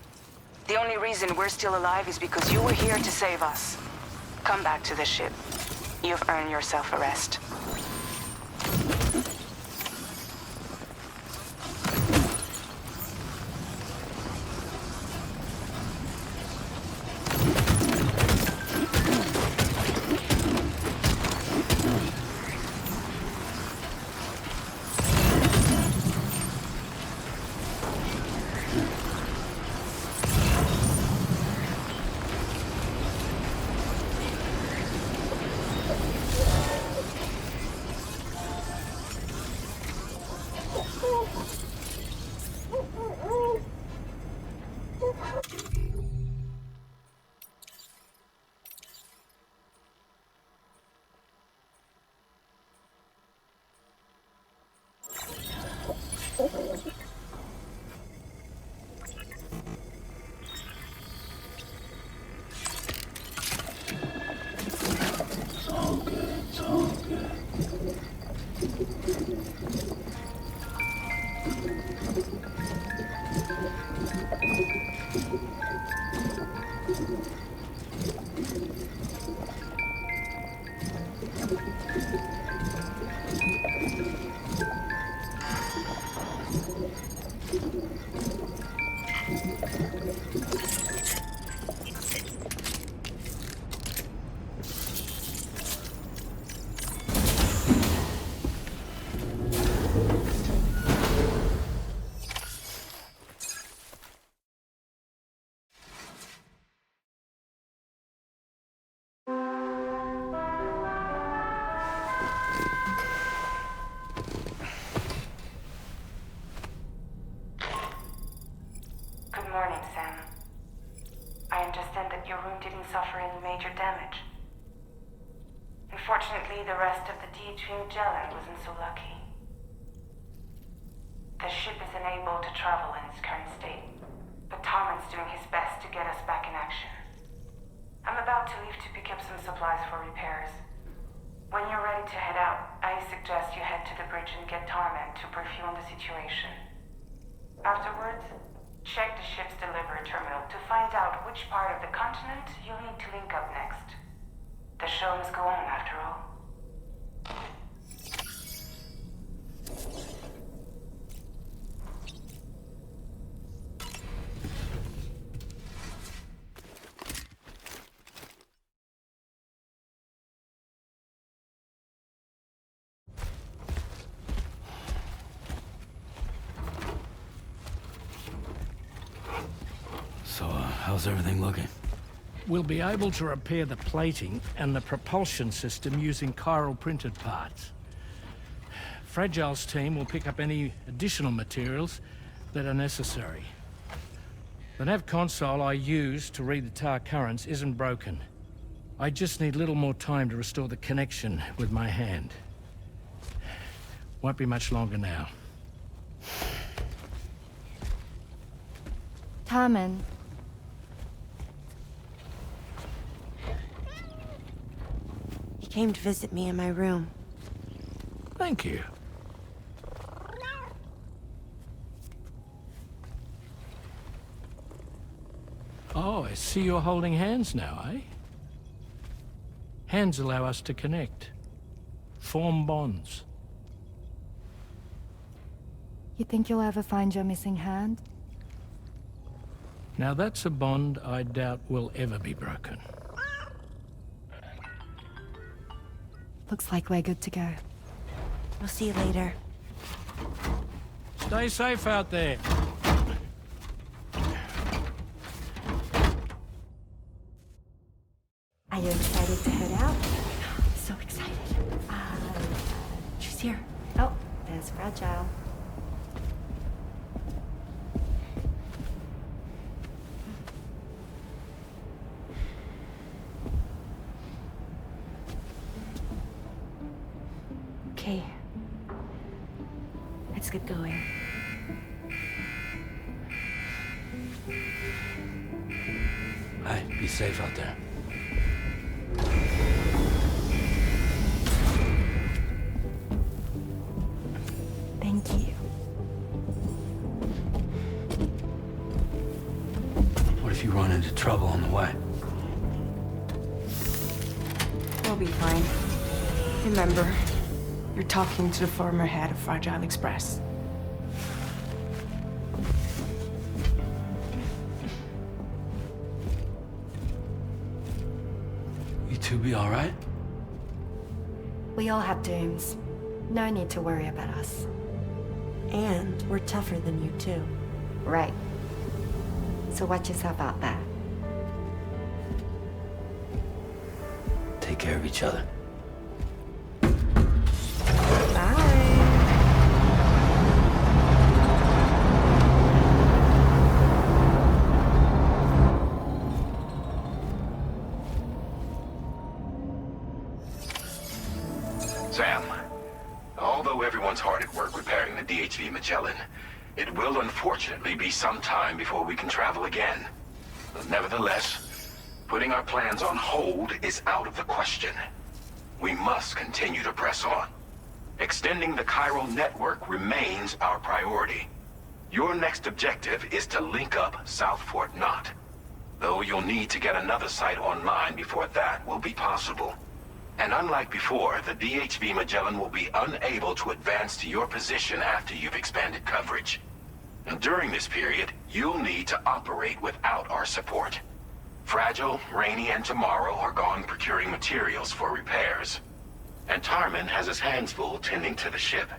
[SPEAKER 9] The only reason we're still alive is because you were here to save us. Come back to the ship. You've earned yourself a rest.
[SPEAKER 6] Good morning, Sam. I understand that your room didn't suffer any major damage. Unfortunately, the rest of the DHV Magellan wasn't so lucky. The ship is unable to travel in its current state, but Tarman's doing his best to get us back in action. I'm about to leave to pick up some supplies for repairs. When you're ready to head out, I suggest you head to the bridge and get Tarman to brief you on the situation. Afterwards, check the ship's delivery terminal to find out which part of the continent you'll need to link up next. The show must go on, after all.
[SPEAKER 1] So, how's everything looking?
[SPEAKER 14] We'll be able to repair the plating and the propulsion system using chiral printed parts. Fragile's team will pick up any additional materials that are necessary. The nav console I use to read the tar currents isn't broken. I just need a little more time to restore the connection with my hand. Won't be much longer now.
[SPEAKER 5] Tarman.
[SPEAKER 22] He came to visit me in my room.
[SPEAKER 14] Thank you. Oh, I see you're holding hands now, eh? Hands allow us to connect, form bonds.
[SPEAKER 5] You think you'll ever find your missing hand?
[SPEAKER 14] Now that's a bond I doubt will ever be broken.
[SPEAKER 5] Looks like we're good to go.
[SPEAKER 22] We'll see you later.
[SPEAKER 14] Stay safe out there.
[SPEAKER 22] Are you excited to head out? So excited. She's here.
[SPEAKER 5] Oh, there's Fragile.
[SPEAKER 22] Okay. Let's get going.
[SPEAKER 1] Hi, be safe out there.
[SPEAKER 5] Thank you.
[SPEAKER 1] if you run into trouble on the way?
[SPEAKER 22] We'll be fine. Remember, you're talking to the former head of Fragile Express.
[SPEAKER 1] You two be all right?
[SPEAKER 5] We all have dooms. No need to worry about us.
[SPEAKER 22] And we're tougher than you, too.
[SPEAKER 5] Right. So watch yourself out there.
[SPEAKER 1] Take care of each other.
[SPEAKER 10] Sam, although everyone's hard at work repairing the DHV Magellan, it will unfortunately be some time before we can travel again. But nevertheless, putting our plans on hold is out of the question. We must continue to press on. Extending the chiral network remains our priority. Your next objective is to link up South Fort Knot, though you'll need to get another site online before that will be possible. And unlike before, the DHV Magellan will be unable to advance to your position after you've expanded coverage. And during this period, you'll need to operate without our support. Fragile, Rainy, and Tomorrow are gone procuring materials for repairs. And Tarman has his hands full tending to the ship.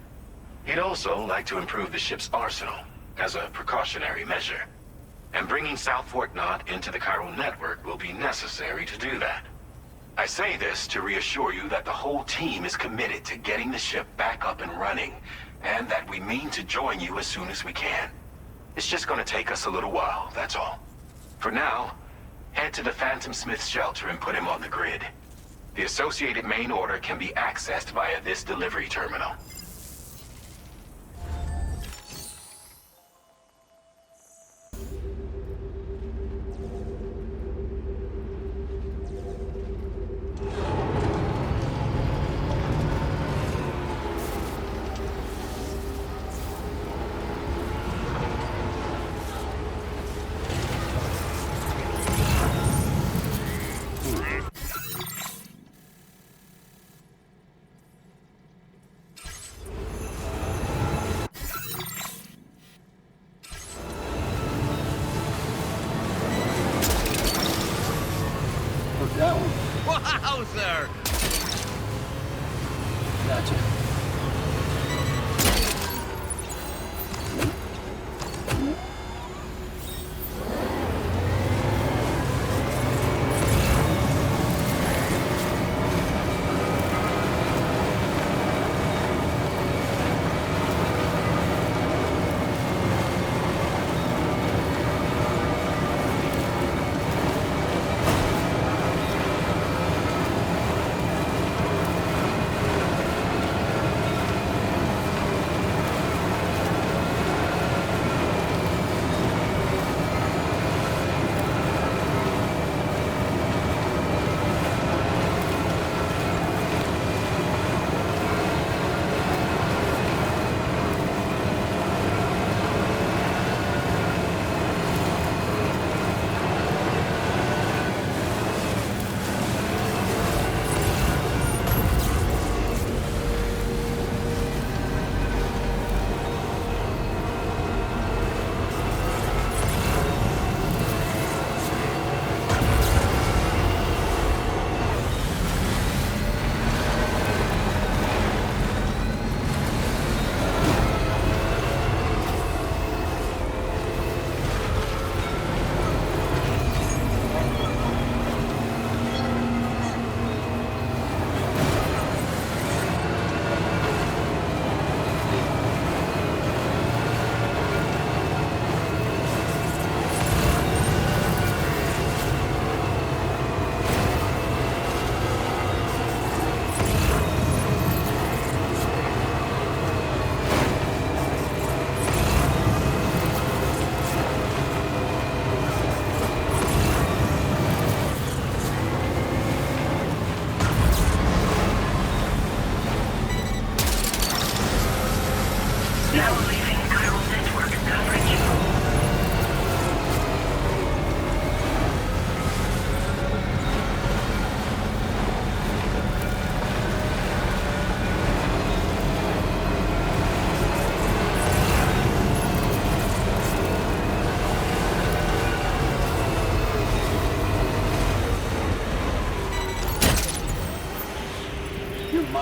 [SPEAKER 10] He'd also like to improve the ship's arsenal, as a precautionary measure. And bringing South Fort Knot into the chiral network will be necessary to do that. I say this to reassure you that the whole team is committed to getting the ship back up and running, and that we mean to join you as soon as we can. It's just gonna take us a little while, that's all. For now, head to the Phantom Smith shelter and put him on the grid. The associated main order can be accessed via this delivery terminal.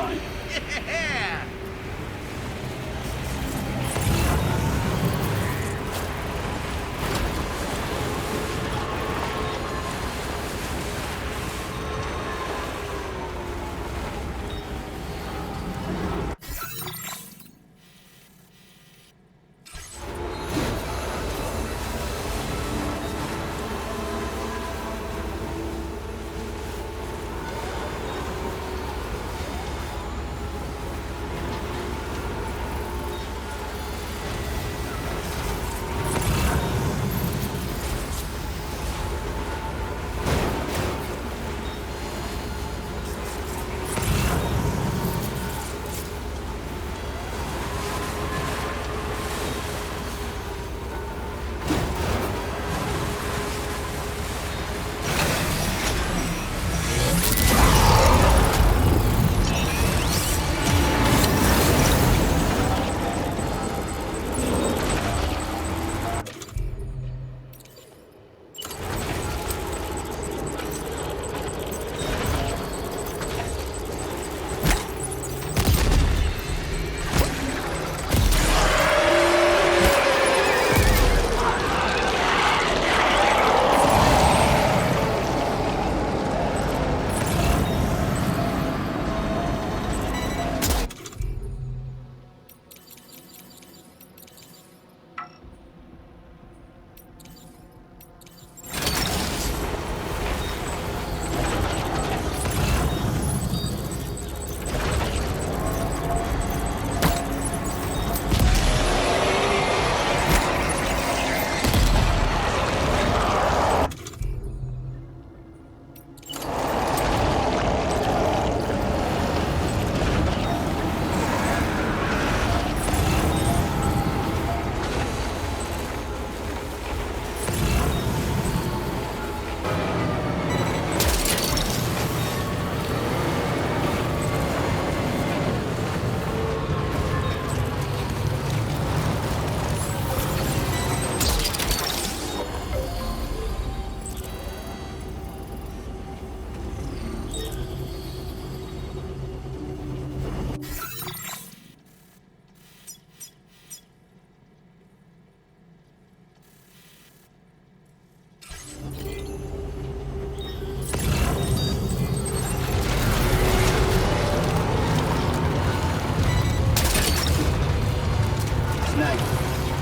[SPEAKER 12] on! Yeah!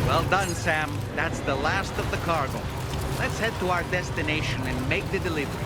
[SPEAKER 12] Well done, Sam. That's the last of the cargo. Let's head to our destination and make the delivery.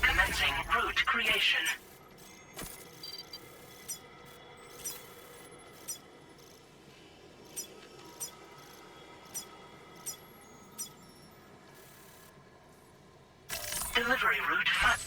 [SPEAKER 4] Commencing route creation. Delivery route fun.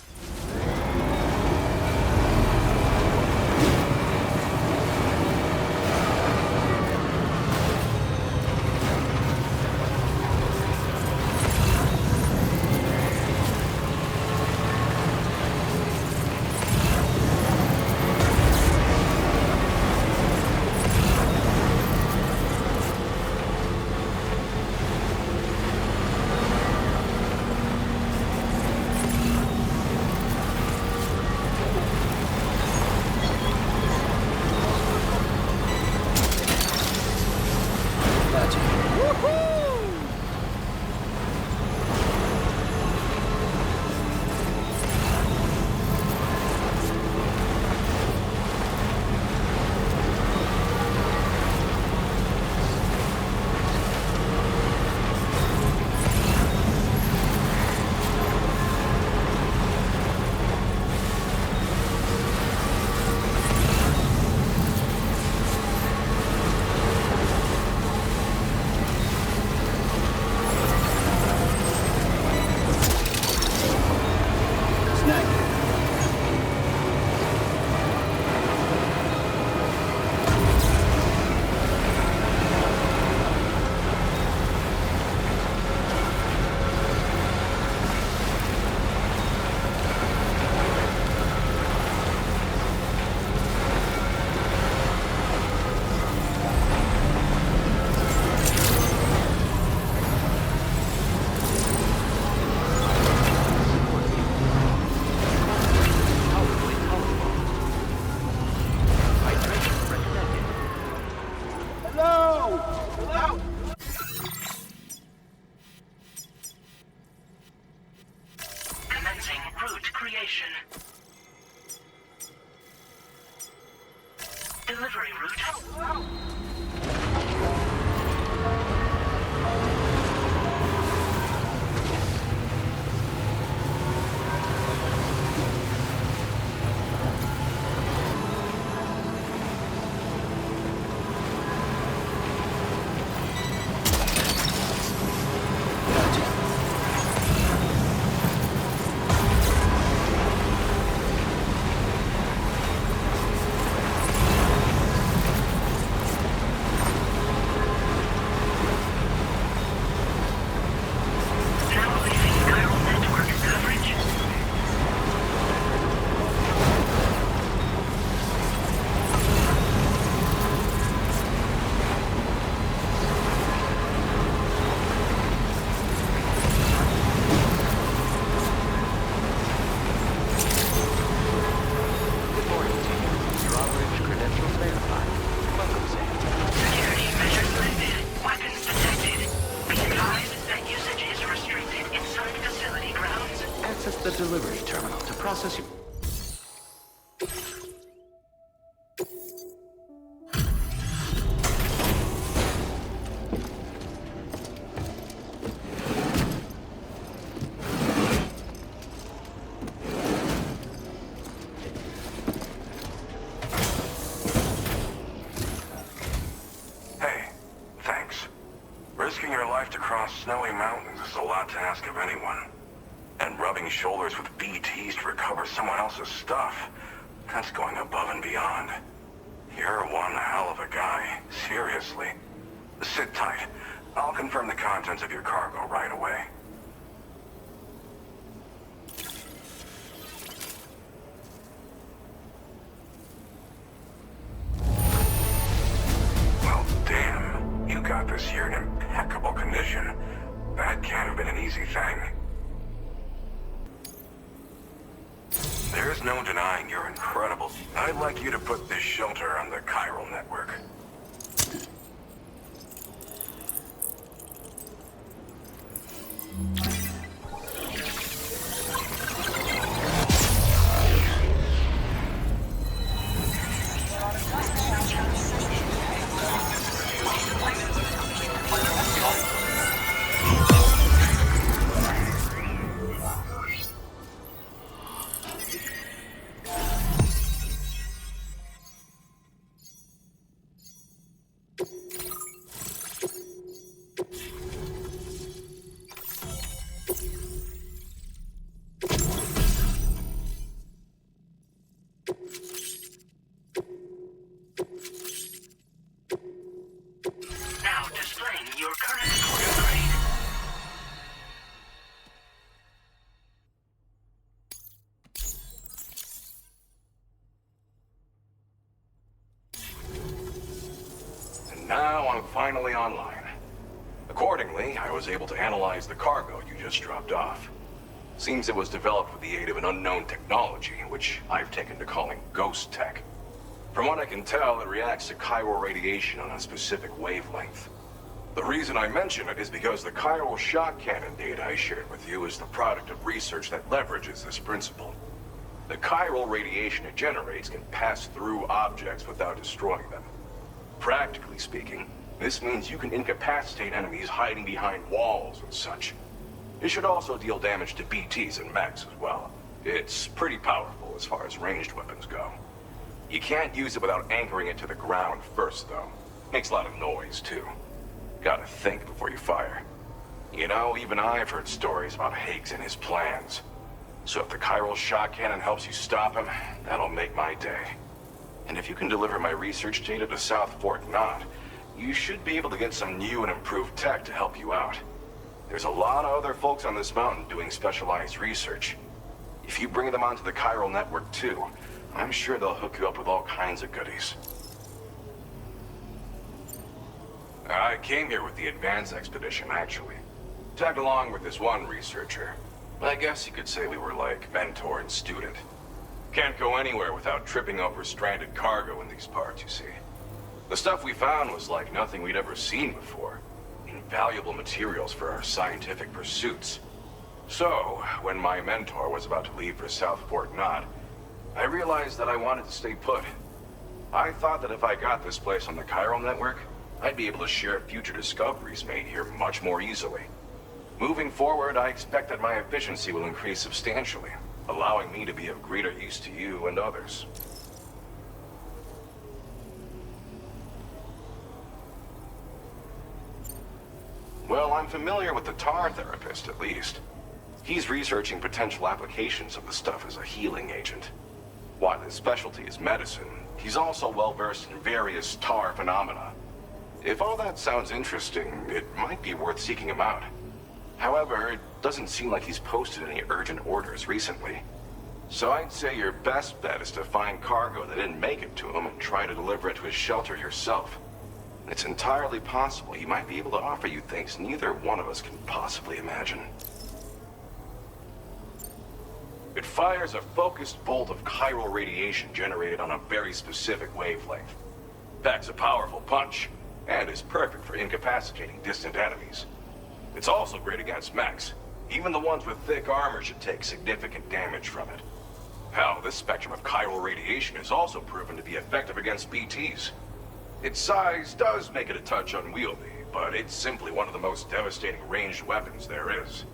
[SPEAKER 4] location. Delivery route.
[SPEAKER 3] The delivery terminal to process your...
[SPEAKER 8] Hey, thanks. Risking your life to cross snowy mountains is a lot to ask of anyone. And rubbing shoulders with BTs to recover someone else's stuff, that's going above and beyond. You're one hell of a guy, seriously. Sit tight. I'll confirm the contents of your cargo right away. Well, damn. You got this here in impeccable condition. That can't have been an easy thing. There's no denying you're incredible. I'd like you to put this shelter on the chiral network.
[SPEAKER 4] Now displaying your current order grade.
[SPEAKER 8] And now I'm finally online. Accordingly, I was able to analyze the cargo you just dropped off. Seems it was developed with the aid of an unknown technology, which I've taken to calling ghost tech. From what I can tell, it reacts to chiral radiation on a specific wavelength. The reason I mention it is because the chiral shock cannon data I shared with you is the product of research that leverages this principle. The chiral radiation it generates can pass through objects without destroying them. Practically speaking, this means you can incapacitate enemies hiding behind walls and such. It should also deal damage to BTs and mechs as well. It's pretty powerful as far as ranged weapons go. You can't use it without anchoring it to the ground first, though. Makes a lot of noise, too. Gotta think before you fire. You know, even I've heard stories about Higgs and his plans. So if the chiral shock cannon helps you stop him, that'll make my day. And if you can deliver my research data to South Fort Knot, you should be able to get some new and improved tech to help you out. There's a lot of other folks on this mountain doing specialized research. If you bring them onto the chiral network too, I'm sure they'll hook you up with all kinds of goodies. I came here with the advance expedition, actually. Tagged along with this one researcher. I guess you could say we were like mentor and student. Can't go anywhere without tripping over stranded cargo in these parts, you see. The stuff we found was like nothing we'd ever seen before. Invaluable materials for our scientific pursuits. So, when my mentor was about to leave for South Fort Knott, I realized that I wanted to stay put. I thought that if I got this place on the chiral network, I'd be able to share future discoveries made here much more easily. Moving forward, I expect that my efficiency will increase substantially, allowing me to be of greater use to you and others. Well, I'm familiar with the tar therapist, at least. He's researching potential applications of the stuff as a healing agent. While his specialty is medicine, he's also well-versed in various tar phenomena. If all that sounds interesting, it might be worth seeking him out. However, it doesn't seem like he's posted any urgent orders recently. So I'd say your best bet is to find cargo that didn't make it to him and try to deliver it to his shelter yourself. It's entirely possible he might be able to offer you things neither one of us can possibly imagine. It fires a focused bolt of chiral radiation generated on a very specific wavelength. Packs a powerful punch, and is perfect for incapacitating distant enemies. It's also great against mechs. Even the ones with thick armor should take significant damage from it. Hell, this spectrum of chiral radiation is also proven to be effective against BTs. Its size does make it a touch unwieldy, but it's simply one of the most devastating ranged weapons there is.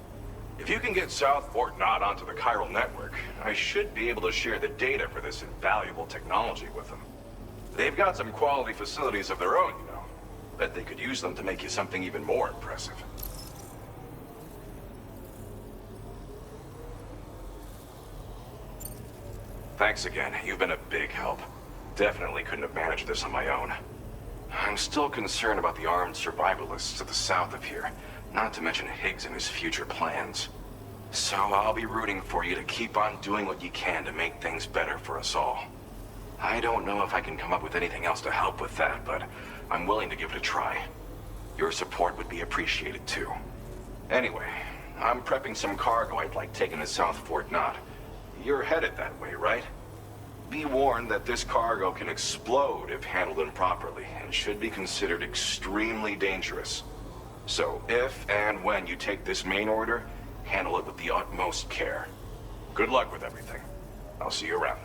[SPEAKER 8] If you can get South Fort Knott onto the chiral network, I should be able to share the data for this invaluable technology with them. They've got some quality facilities of their own, you know. Bet they could use them to make you something even more impressive. Thanks again. You've been a big help. Definitely couldn't have managed this on my own. I'm still concerned about the armed survivalists to the south of here, not to mention Higgs and his future plans. So I'll be rooting for you to keep on doing what you can to make things better for us all. I don't know if I can come up with anything else to help with that, but I'm willing to give it a try. Your support would be appreciated too. Anyway, I'm prepping some cargo I'd like taken to South Fort Knott. You're headed that way, right? Be warned that this cargo can explode if handled improperly, and should be considered extremely dangerous. So if and when you take this main order, handle it with the utmost care. Good luck with everything. I'll see you around.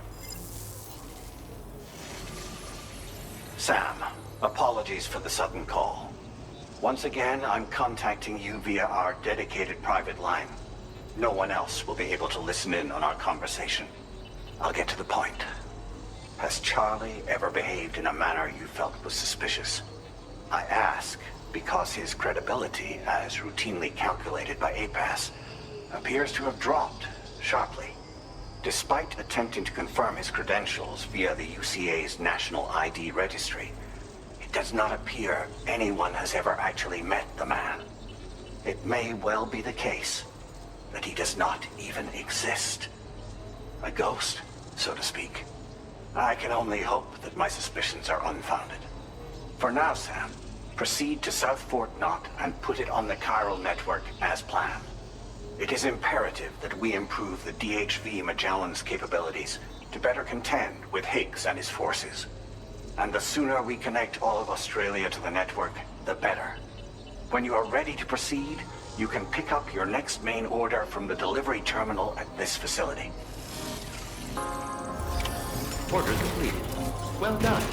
[SPEAKER 18] Sam, apologies for the sudden call. Once again, I'm contacting you via our dedicated private line. No one else will be able to listen in on our conversation. I'll get to the point. Has Charlie ever behaved in a manner you felt was suspicious? I ask because his credibility, as routinely calculated by APAS, appears to have dropped sharply. Despite attempting to confirm his credentials via the UCA's National ID Registry, it does not appear anyone has ever actually met the man. It may well be the case that he does not even exist. A ghost, so to speak. I can only hope that my suspicions are unfounded. For now, Sam, proceed to South Fort Knott and put it on the chiral network as planned. It is imperative that we improve the DHV Magellan's capabilities to better contend with Higgs and his forces. And the sooner we connect all of Australia to the network, the better. When you are ready to proceed, you can pick up your next main order from the delivery terminal at this facility.
[SPEAKER 3] Order completed. Well done.